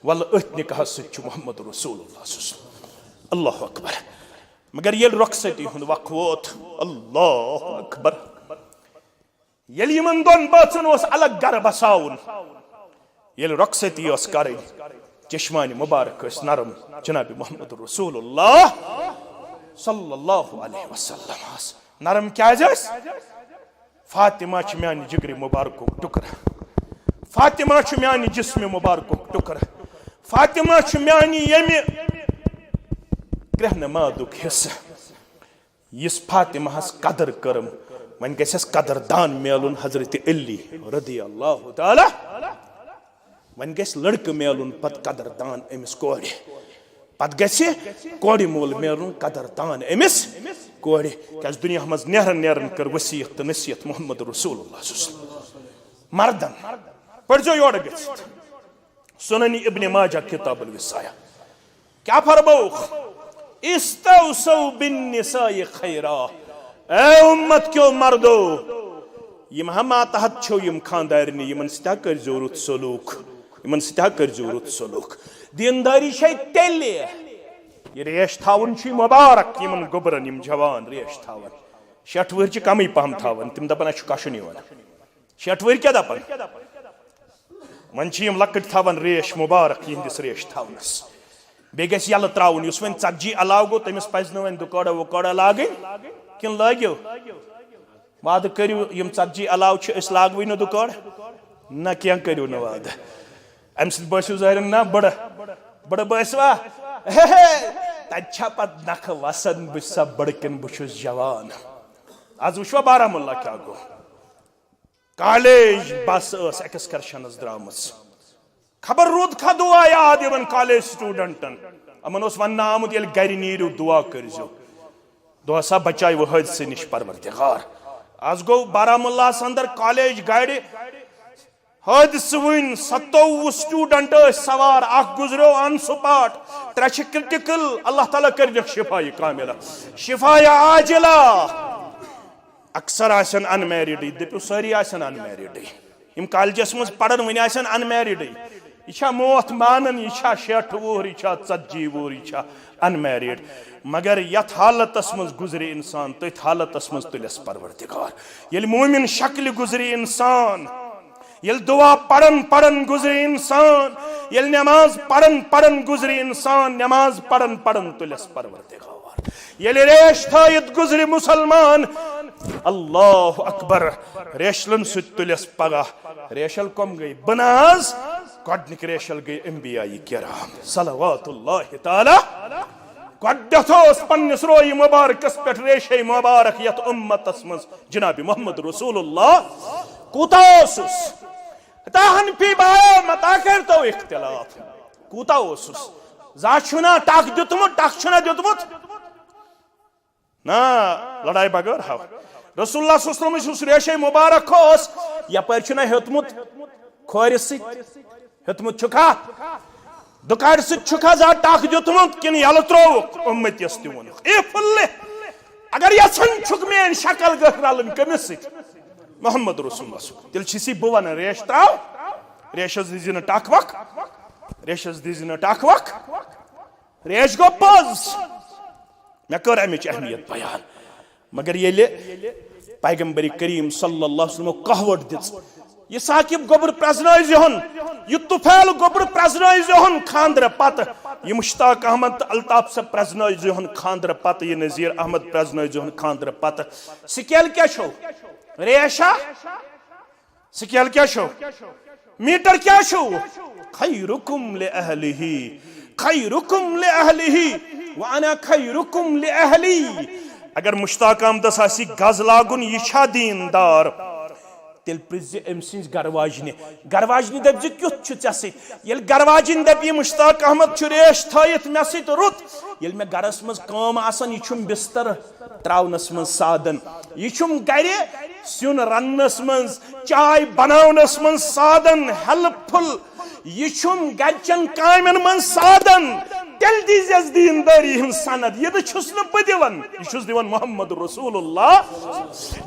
[SPEAKER 1] वल अथ निकाह सत मोहम्मद रसूलुल्लाह अल्लाह अकबर मगर ये रुखसती हुंद वक्त वोत अल्लाह अकबर ये यमन दोन बाचन अलग गर बसाउन ये रुखसती कर चश्मानि मुबारक नरम जनाब मोहम्मद रसूलुल्लाह सल्लल्लाहु अलैहि वसल्लम नरम क्या फातिमा म्यान जिगर मुबारक टुकड़ा फातिमा म्यान जिस्म मुबारक टुकड़ा फातिमा म्यान यमि ग्रहण मादुक हिस्सा इस फातिमा कदर करम वन गस कदरदान मेलुन हजरत अली रदी अल्लाह ताला वन गस लड़क मेलुन पत कदरदान अमिस कोड़ पत गछि कोड़ि मोल मेरुन कदर तान अमिस कोड़ि क्या दुनिया मज नेरन नेरन कर वसीयत तो नसीहत मोहम्मद रसूलुल्लाह मर्दन पढ़ो योर गछि सुननी इब्ने माजा किताबुल विसाया क्या फरमाउख इस्तौसौ बिन निसाई खैरा ए उम्मत क्यों मर्दो यम हम तहत छो यम खानदारनी यमन सता कर जरूरत सलूक यमन सता कर जरूरत सलूक दीनदारी छे तेले ये रेश थावन छी मुबारक यमन गोबरन यम जवान रेश थावन 60 वर छ कमी पहम थावन तिम दपन छ कशन यवन 60 वर क्या दपन मन छी यम लकट थावन रेश मुबारक यंदिस रेश थावनस बे गस यल त्राउन युस वन चजी अलाव गो तमिस पज न वन दुकोड़ा वकोड़ा लागन किन लाग्यो वाद करियो यम चजी अलाव छ इस लागवै न दुकोड़ न क्या करियो न वाद अम्स बसु जारन ना बड़ बड़ बसवा तच्छा पत नख वसन बिसा बड़कन बुछुस जवान आज वुशवा बारामुल्ला क्या गो कॉलेज बस एक्सकर्शनस द्रामस खबर रूद खा दुआ याद यमन कॉलेज स्टूडेंटन अमन उस वन्ना आमुत यल गर नीरू दुआ करजो दुआ सा बचाई वो हादसे निश परवरदिगार आज गो बारामुल्ला अंदर कॉलेज गाड़ी हादसे वन 27 स्टूडेंट सवार अख गुजरो अन स्पॉट 3 क्रिटिकल अल्लाह ताला कर शिफाई कामिला शिफाई आजिला अक्सर आसन अनमैरिड दपो सारी आसन अनमैरिड यम कॉलेजस मज पढ़न वन आसन अनमैरिड यह मोत मानन यह 60 वुहर यह 40 वुहर यह अनमैरिड मगर यथ हालतस मज गुजरे इंसान तथ हालतस मज तुलस परवरदिगार ये मोमिन शक्ल गुजरे इंसान ये दुआ पढ़न पढ़न गुजरे इंसान ये नमाज पढ़न पढ़न गुजरे इंसान नमाज पढ़न पढ़न तुलस परवरदिगार ये रेश थायत गुजरे मुसलमान अल्लाह अकबर रेशलन तुलस पगह रेशल कम गई बनाज गडनिक रेशल गई अंबियाई किराम सलवातुल्लाह तआला गडथोस पन्निस रोय मुबारकस पेट रेशे मुबारक यत उम्मतस मज जनाब मोहम्मद रसूलुल्लाह कुतासुस ताहन पी बाय मता करतो इख्तिलाफ कुतासुस जाछुना टाक दितमुत टाकछुना दितमुत ना लड़ाई बगैर हाव रसूलुल्लाह सल्लल्लाहु अलैहि वसल्लम रेशे मुबारक खोस यपर छुना हेतमुत खोरिस हेतमुत छुका दुकार छुका जा टाक दितमुत किन यल त्रोवुक उम्मतियस दिवन ए फुल्ले अगर यसन छुक मेन शक्ल गहरालन कमिस मोहम्मद रसूलुल्लाह तिल छिसी बवन रेश त्राव रेशस दिजिन टाकवक रेशस दिजिन टाकवक रेश गो पज मे कर अमिच अहमियत बयान मगर ये पैगंबर करीम सल्लल्लाहु अलैहि वसल्लम कहवट दिस ये साकिब गोबर प्रजनाय जोहन ये तुफैल गोबर प्रजनाय जोहन खांद्र पत ये मुश्ताक अहमद अल्ताफ से प्रजनाय जोहन खांद्र पत ये नजीर अहमद प्रजनाय जोहन खांद्र पत स्केल क्या छो रेशा स्केल क्या छो मीटर क्या छो खैरुकुम ले अहलिही खैरुकुम ले अहलिही व अना खैरुकुम ले अहली अगर मुश्ताक अहमदस आसी गज लागुन यह छा दीनदार तेल प्रिज अमसिज गरवाजनी दप क्युत ये गरवाजिन दप यह मुश्ताक अहमद रेश थत मे सत रुत ये मे गरस मज काम आसान यह बिस्तर त्रावनस मज साधन यह गर सिन रन्नस मज चाय बनावनस मज साधन हेल्पफुल यह गरचन कामन मज साधन तेल दीजियस दीनदारी हन सनद ये छुस न बह दिवन यह दिवन मोहम्मद रसूलुल्लाह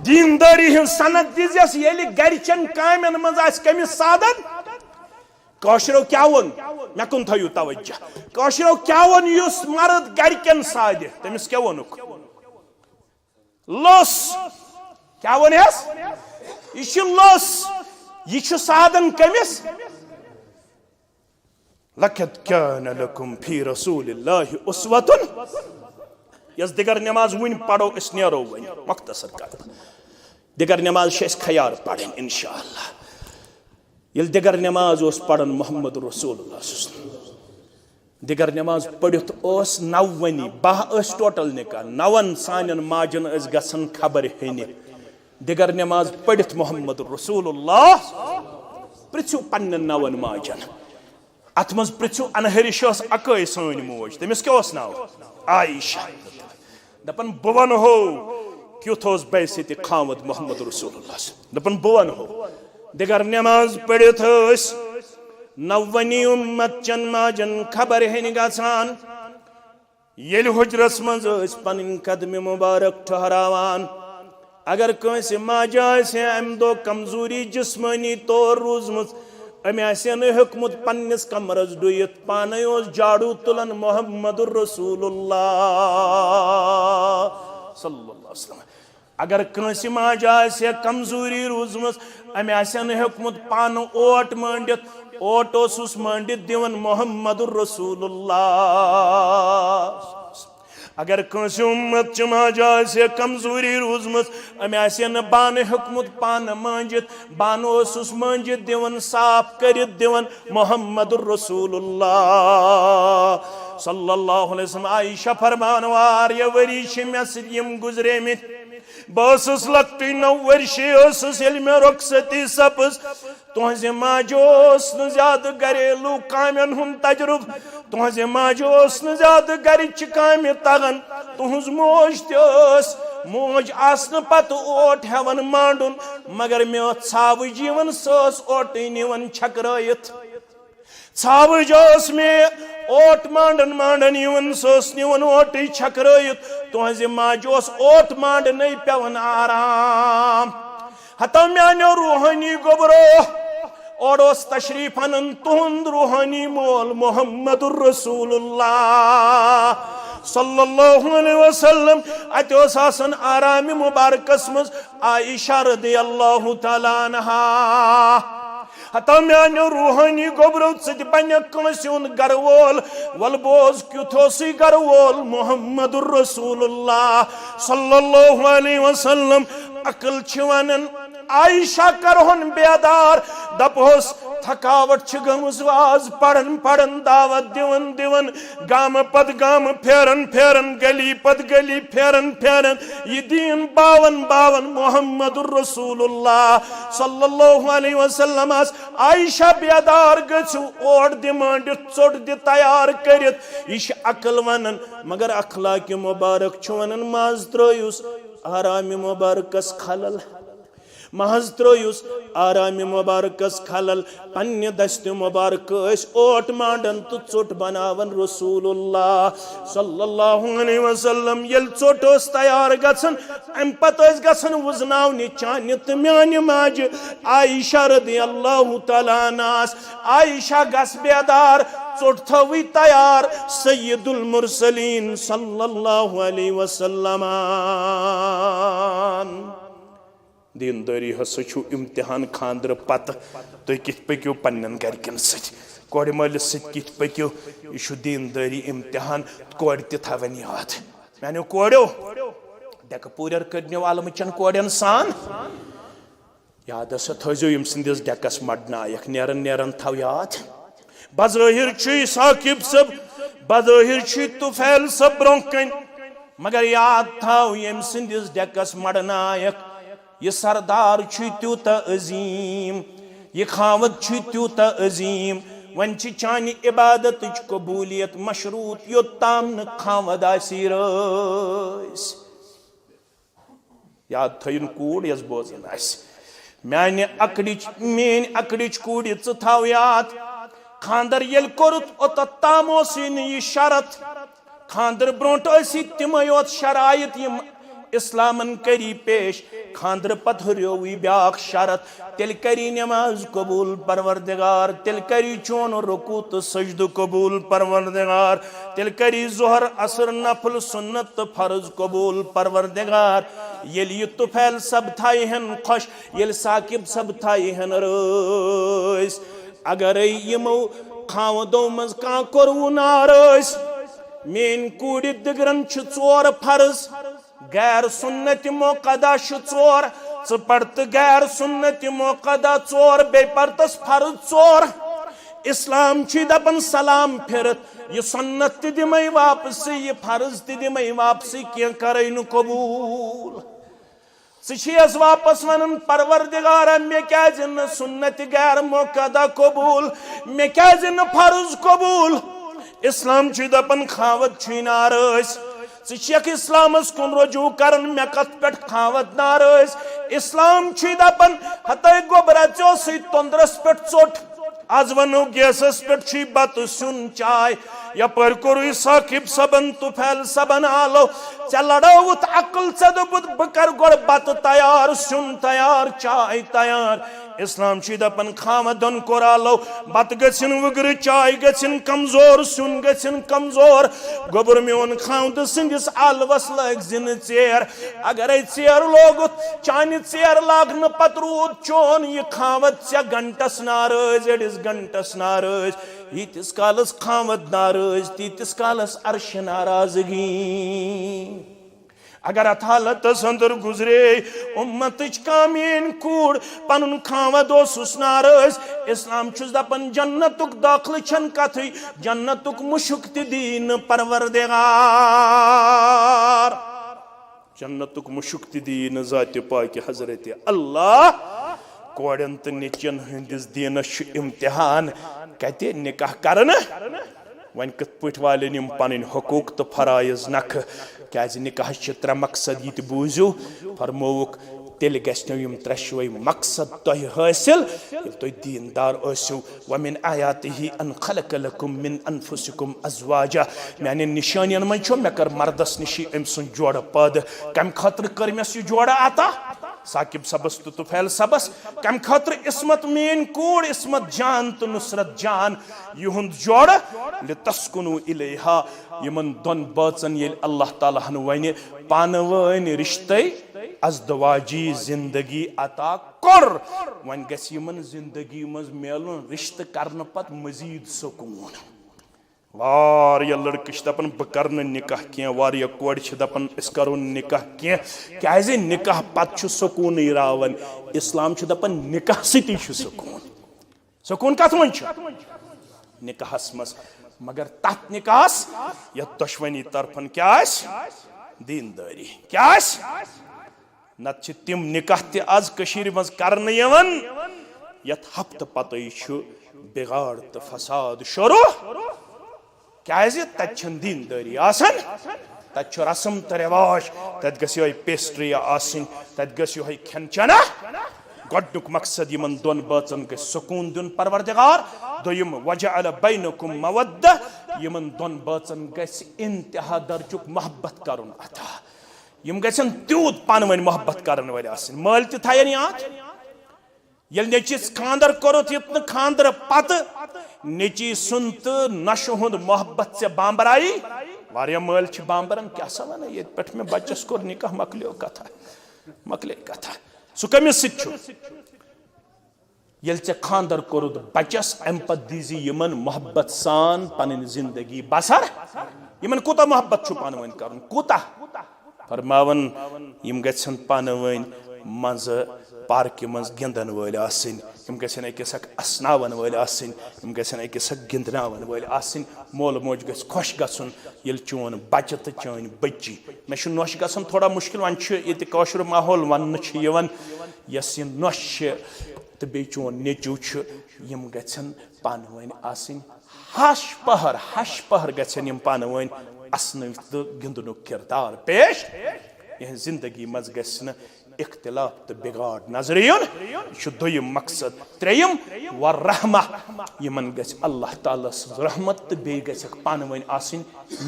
[SPEAKER 1] दीनदारी हन सनद दीजियस ये गरचन कामन मज आस कमिस साधन कशरो क्या वन मे कुन थयु तवज्जो कशरो क्या वन युस मर्द गरकन साध तमिस क्या वनुक लस क्या वन यह लस यह साधन कमिस लक़द कान लकुम फी रसूलिल्लाहि उस्वतुन यस दिगर नमाज वन पढ़ो इस नेरो वन मुख्तसर कर दिगर नमाज शेष खयार पढ़न इंशाअल्लाह ये दिगर नमाज ओस पढ़न मोहम्मद रसूलुल्लाह दिगर नमाज पढ़ित ओस 9 वनी 12 टोटल निका 9 सानन माजन अस गसन खबर हेने दिगर नमाज पढ़ित मोहम्मद रसूलुल्लाह पृथ्वी पन्न 9 माजन अत मज पृथ्यू अनहरिश अकै सन मोज तमिस क्या नाव आयशा दपन बह वन हो क्युथ बैसत खामद मोहम्मद रसूलुल्लाह दपन बह वन हो दिगर नमाज पढ़ित नवनी उम्मत चन माजन खबर हन गसान येल हुजरस मज पन कदम मुबारक ठहरावान अगर कंस माज अम दो कमजोरी जिस्मानी तौर रूजम अमे हेकमुत पन्निस कमरस डुयत पाने झाड़ू तुलन मोहम्मद रसूलुल्लाह सल्लल्लाहु अलैहि वसल्लम अगर कंस माज कमजोरी रूजम अमे हेकमुत पान ओट मंडित ओट मंडित दिवन मोहम्मद रसूलुल्लाह अगर कंस उम्मत च माज कमजोरी रूजम अमे बान हेकमुत पान मंजित बान मंजित दिवन साफ कर दिवन मोहम्मद रसूलुल्लाह सल्लल्लाहु अलैहि वसल्लम आयशा फरमान वार ये वरी मे सिम गुजरेमित बस लकट 9 वर्षे मे रुखसती सपज तुहजे माजो ज्यादा घरेलू कामन हुंद तजुर्ब तुहजे माजो ज्यादा गरिच काम तगन तुहज मोज तस मोज आसन पत ओट हेवन मांडुन मगर मे छाव जीवन सस ओट निवन छकरायत छाव मे ओट मांडन मांडन युवन सस निवन ओट छकरायत तुहजे माजो ओट मांडन पेवन आराम हता म्यानो रूहानी गोबरो और तशरीफ अनन तुहंद रूहानी मोल मोहम्मद रसूलुल्लाह सल्लल्लाहु अलैहि वसल्लम अतोस आसन आराम मुबारकस मज आयशा रदियल्लाहु तआला अन्हा हता म्यानो रूहानी गोबरो सत बन कंस गर वोल वल बोज क्युथोसी गर वोल मोहम्मद रसूलुल्लाह सल्लल्लाहु अलैहि वसल्लम अकल छवनन आयशा करहन बेदार दपोस थकावट गमस वाज पढ़न पढ़न दावत दिवन दिवन गाम पद गाम फेरन फेरन गली पद गली फेरन फेरन ये दीन बावन बावन मोहम्मद रसूलुल्लाह सल्लल्लाहु अलैहि वसल्लम आयशा बेदार गछु ओड दिमांड चोट दि तैयार करित इश अकल वनन मगर अखलाक मुबारक छवनन माज त्रोयुस आराम मुबारकस खलल महज त्रोयुस आराम मुबारकस खलल पन्य दस्त मुबारक ओट मांडन तो चोट बनावन रसूलुल्लाह सल्लल्लाहु अलैहि वसल्लम यल चोट तैयार गसन अम पत गसन वजनावनि चान तो म्यान माज आयशा रदियल्लाहु तआला नास आयशा गस बेदार चोट थवी तैयार सय्यदुल मुरसलीन सल्लल्लाहु अलैहि वसल्लम दीनदारी हसा इम्तिहान खांदर पत तुम कित पक्यो पन्न गरकन सर मलिस सत पक्यो यह दीनदारी इम्तिहान कोर तवन याद मैंने कोड़ो डेक पूर कदनो आलमचन कोड़न सान याद हसा थो यम सिंदिस डेकस मडनायक नेरन नेरन थव याद बज़ाहिर साकिब सब बज़ाहिर तुफैल सब ब्रोकन मगर याद थव यम सिंदिस डेकस मडनायक ये सरदार त्यूत अजीम ये खावत त्यूत अजीम वन चान इबादत कबूलियत मशरूत योत्ताम न खावद आस याद थन कूड़ यस बोजन मेन अकड़िच कूड़ थव याद खानदर येल कोरुत ओतत ताम यह शरत खानदर ब्रोट तम योत शराइत यम इस्लामन करी पेश खानदर पत हुर्योवी ब्याख शरत तिल करी नमाज कबूल परवरदिगार तिल करी चोन रुकू तो सजद कबूल परवरदिगार तिल करी जोहर असर नफल सुन्नत फर्ज कबूल परवरदिगार येल ये तुफैल सब थाई हन खुश येल साकिब सब थाई हन रस अगर यमो खावदो मज का कोरवु नारस मेन कूड़ दिगरन चोर फर्ज गैर सुन्नत मोकदा चोर पढ़त गैर सुन्नत मोकदा चोर बे परतस फर्ज चोर इस्लाम दपन सलाम फिरत यह सुन्नत दिमई वापस यह फर्ज दिमई वापस क्या कर कबूल ज़िस वापस वन परवरदिगार मे क्या सुन्नत गैर मुकदा कबूल मे क्या फर्ज कबूल इस्लाम दपन खावत नारस ज़िक इस्लामस कुन रजू कर मे कत पे खावत नारस इस्लाम दपन हत गोबरा चो तंद्रस पे चोट आज वनो गैसस पे बत सुन चाय यपर कोरु साकिब सबन तुफैल सबन आलो चे लड़ौत अकल से दोपुत बह कर गोड़ बत तैयार सुन तैयार चाय तैयार इस्लाम दपन खामदन कोरालो बत गसिन वगर चाय गसिन कमजोर सुन गसिन कमजोर गोबर मोन खामद सिंदिस अलवस लग जिन चेर अगर चेर लोगुत चान चेर लागन पत रूद चोन यह खामद चे घंटस नारज एडिस घंटस नारज यीतिस कालस खामद नारज तीतिस कालस अर्श नाराजगी अगर अथ हालतस अंदर गुजरे उम्मत कामीन कूड़ पन खामद नारज इस्लाम दपन जन्नतुक दाखिल छन कथ जन्नतुक मुशुक दीन परवरदिगार जन्नतुक मुशुक दीन ज़ात पाक हजरत अल्लाह कोड़न तो निचन हंदिस दीनस इम्तिहान कते निकाह करन वन कत पट वालन यम पन हकूक तो फराइज नख क्या निकाह त्रे मकसद ये बूझू फरमोक तेल गम त्रेशवे मकसद तुह हासिल तुम दीनदार आसो वमिन आयातिही अन खलक लकुम मिन अनफुसिकुम अज़वाजा माने निशानियन मन मे कर मर्दस निश अम सुन जोड़ पद कम खतर कर मेस जोड़ अता साकिब सबस तो तुफैल सबस कम खतर इस्मत मीन कूड़ इस्मत जान तो नुसरत जान युहुंद जोड़ लितस्कुनु इलैहा यमन दोन बाचन ये अल्लाह ताला हन वन पान वन रिश्ते अज़दवाजी जिंदगी अता कर वन गस यमन जिंदगी मज मेलुन रिश्ते करन पत मजीद सुकून वारिया लड़क दपन बह कर निकाह क्या वारिया कोड़ दपन अस करो निकाह क्या क्या निकाह पत सुकून रावन इस्लाम दपन निकाह सती सुकून सुकून कत मन निकाहस मज मगर तथ निकाहस यह दुश्मनी तरफन क्या दीनदारी क्या नत तिम निकाह तज कशीर मज करन यवन यथ हफ्त पत बिगाड़ तो फसाद शुरू क्या तन दीनदारी आसन तत रसम तो रिवाज तत गो पेस्ट्री आसन तत गो खेन चना गोडनुक मकसद यमन दोन बाचन ग सुकून दिन परवरदिगार दोयम वजअल बैनकुम मवद्दा यमन दोन बाचन ग इंतहा दर्जुक मोहब्बत करन अता यम गसन त्यूत पान वन मोहब्बत करन वाले आसन माल त थायन याद यल नेचिस खांदर करोत यत्न खांदर पत नेची सुन तो नश हुंद मोहब्बत से बांबराई वारिया माल छ बांबरन क्या वन ये पे मे बच्चस कोर निकाह मकलियो कथा सु कमिस यल चे खांदर कोरुद बच्चस अम पत दीजी यमन मोहब्बत सान पन जिंदगी बसर यमन कोता मोहब्बत छु पान वन करन कोता फरमावन यम गछन पान वन मज पार्क मज गिंदन वल आसिन यम गछन अकिस असनावन वल आसिन यम गछन अकिस गिंदनावन वल आसिन मोल मोज गछ खुश गछन यल चोन बच्चे तो चान बच्ची मे छु नोश गछन थोड़ा मुश्किल वन छु ये कौशर माहौल वन छु यवन यस नोश तो बे चोन नेचू छु यम गछन पान वन आसिन हश पहर गछन यम पान वन असन तो गिंदनु किरदार पेश यह जिंदगी मज गसन इख्तिलाफ तो बिगाड़ नजर दोयम मकसद त्रेयम व रहमा यमन गछ अल्लाह ताला रहमत तो बे गछ पान वन आसिन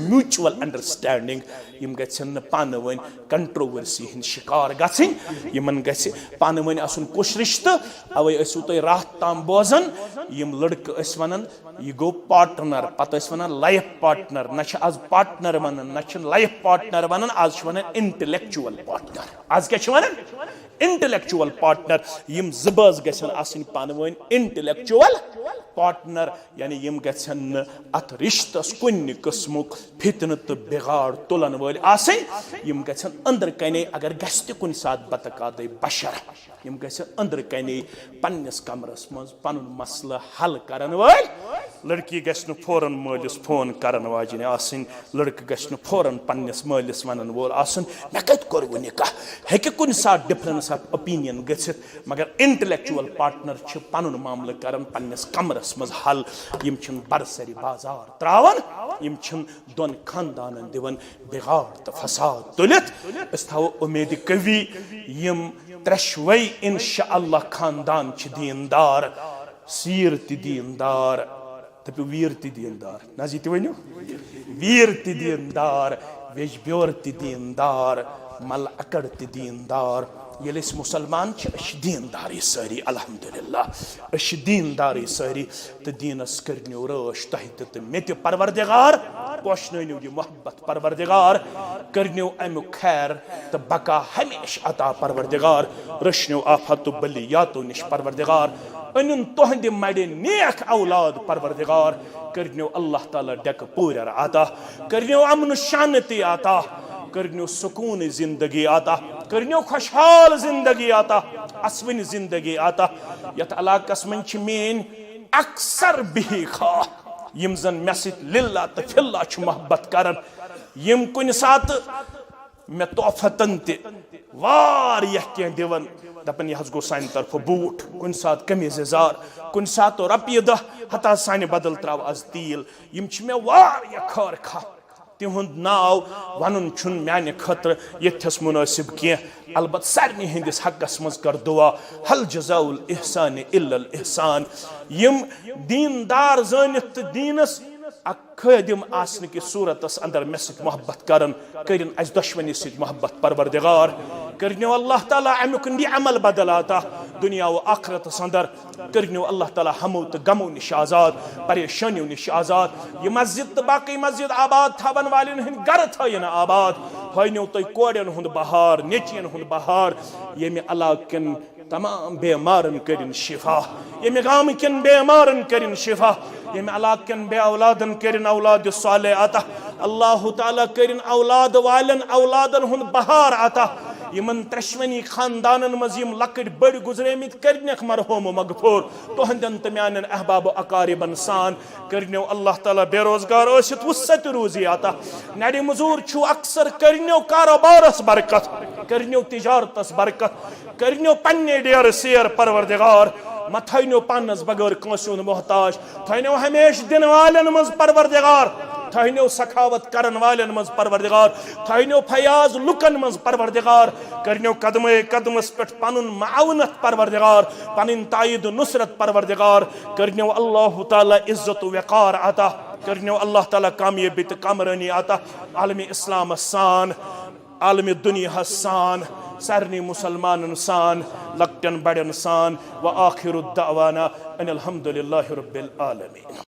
[SPEAKER 1] म्यूचुअल अंडरस्टैंडिंग यम गछन पान वन कंट्रोवर्सी हिंद शिकार गछिन यमन गछ पान वन आसुन कुछ रिश्ते अवे असु तो रात ताम बोजन यम लड़क अस वनन यह गो पार्टनर पत वनान लाइफ पार्टनर न आज पार्टनर वन न लाइफ पार्टनर वन आज वन इंटेलेक्चुअल पार्टनर आज क्या वन इंटेलेक्चुअल पार्टनर यम जबज गसन आसिन पानवन इंटेलेक्चुअल पार्टनर यानी यम गसन अत रिश्तस कुन किस्मुक फितन तो बिगाड़ तुलन वल आसिन यम गसन अंदर कने अगर गस्त कुन साथ बतकादे बशर यम गसन अंदर कने पन्नस कमरस मज पनुन मसला हल करन वल लड़की गसन फौरन मलिस फोन करन वाजिन आसिन लड़का गसन फौरन पन्नस मलिस वनन वोल आसिन मे कत करव निकाह हेके कुन साथ डिफरेंस ऑफ ओपिनियन गसित मगर इंटेलेक्चुअल पार्टनर छ पनुन मामला करन पन्नस कमरस मज हल यम छन बरसरी बाजार त्रावन यम छन दोन खानदानन दिवन बिगाड़ त फसाद तुलित अस्ताव उम्मीद कवि यम त्रशवै इंशाअल्लाह खानदान छ दीनदार सीर ति दीनदार तब वीर ति दीनदार नाजी ति वनु वीर ति दीनदार वेज ब्योर ति दीनदार मल अकड़ ति दीनदार ये मुसलमान दीनदारी सारी अल्हम्दुलिल्लाह दीनदारी सारी तो दीनस करनो रश तह तो मे परवरदिगार पोशनो यह मोहब्बत परवरदिगार करनो अमु खैर तो बका हमेश अता परवरदिगार रशनो आफत बलियातो निश परवरदिगार अन तुहद मड़े नेक औलाद परवरदिगार करनो अल्लाह ताला डक पूर अता करनो अमन शांति अता करनो सुकून जिंदगी आता करनो खुशहाल जिंदगी आता असविन जिंदगी आता यथ इलाकस मंच मेन अक्सर बिही खा यम जन मे सत लिल्ला तो फिल्ला मोहब्बत करन यम कुन सात मे तोहफतन तह दिवन दपन यह गो सान तरफ बूट कुन सात कमीज जार कुन सात रपिय दह हता सान बदल त्राव आज तील यम मे खर खा तिहुंद नाव वन छुन म्यान खतर यथस मुनासिब कह अलबत सारनी हंदिस हकस मज कर दुआ हल जज़ाउल इहसान इल्लल इहसान यम दीनदार जानित दीनस खदिम आसन की सूरतस अंदर मे सत मोहब्बत करन करिन अस दुश्मनी सत मोहब्बत परवरदिगार करनो अल्लाह ताला अमुक निअमल बदल आता दुनिया व आखिरतस अंदर करनो अल्लाह ताला हमो तो गमो निश आजाद परेशानियों निश आजाद ये मस्जिद तो बाकी मस्जिद आबाद थवन वालन हन घर थयन आबाद हयनो तो कोड़न हुंद बहार नेचियन हुंद बहार ये मे अलाकन तमाम बेमारन करिन शिफा ये मे गाम कन बेमारन करिन शिफा ये मे अलाकन बे औलादन करिन औलाद सालेह अता अल्लाह ताला करिन औलाद वालन औलादन हुंद बहार अता यमन त्रशवनी खानदानन मजीम लकड़ बड़ गुजरेमित करनक मरहूम मगफूर तुहंदन तो म्यान अहबाब अकारिबन सान करनो अल्लाह ताला बेरोजगार ओसित वसत रूजी आता नड़ी मजूर छु अक्सर करनो कारोबारस बरकत करनो तिजारतस बरकत करनो पन्ने डेर सेर परवरदिगार मथनो पन्नस बगैर कंसुन मोहताज थनो हमेश दिन वालन मज परवरदिगार थनो सखावत करन वालन मज परवरदिगार थनो फयाज लुकन मज परवरदिगार करनो कदमे कदमस पे पनुन माउनत परवरदिगार पनिन तायद नुसरत परवरदिगार करनो अल्लाह ताला इज्जत वक़ार अता करनो अल्लाह ताला कामयाबी तो कामरानी अता आलमी इस्लाम सान आलमी दुनिया सान सारनी मुसलमान सान लक्टन बड़न सान व आखिरु दावाना अनिल हम्दुलिल्लाहि रब्बिल आलमीन।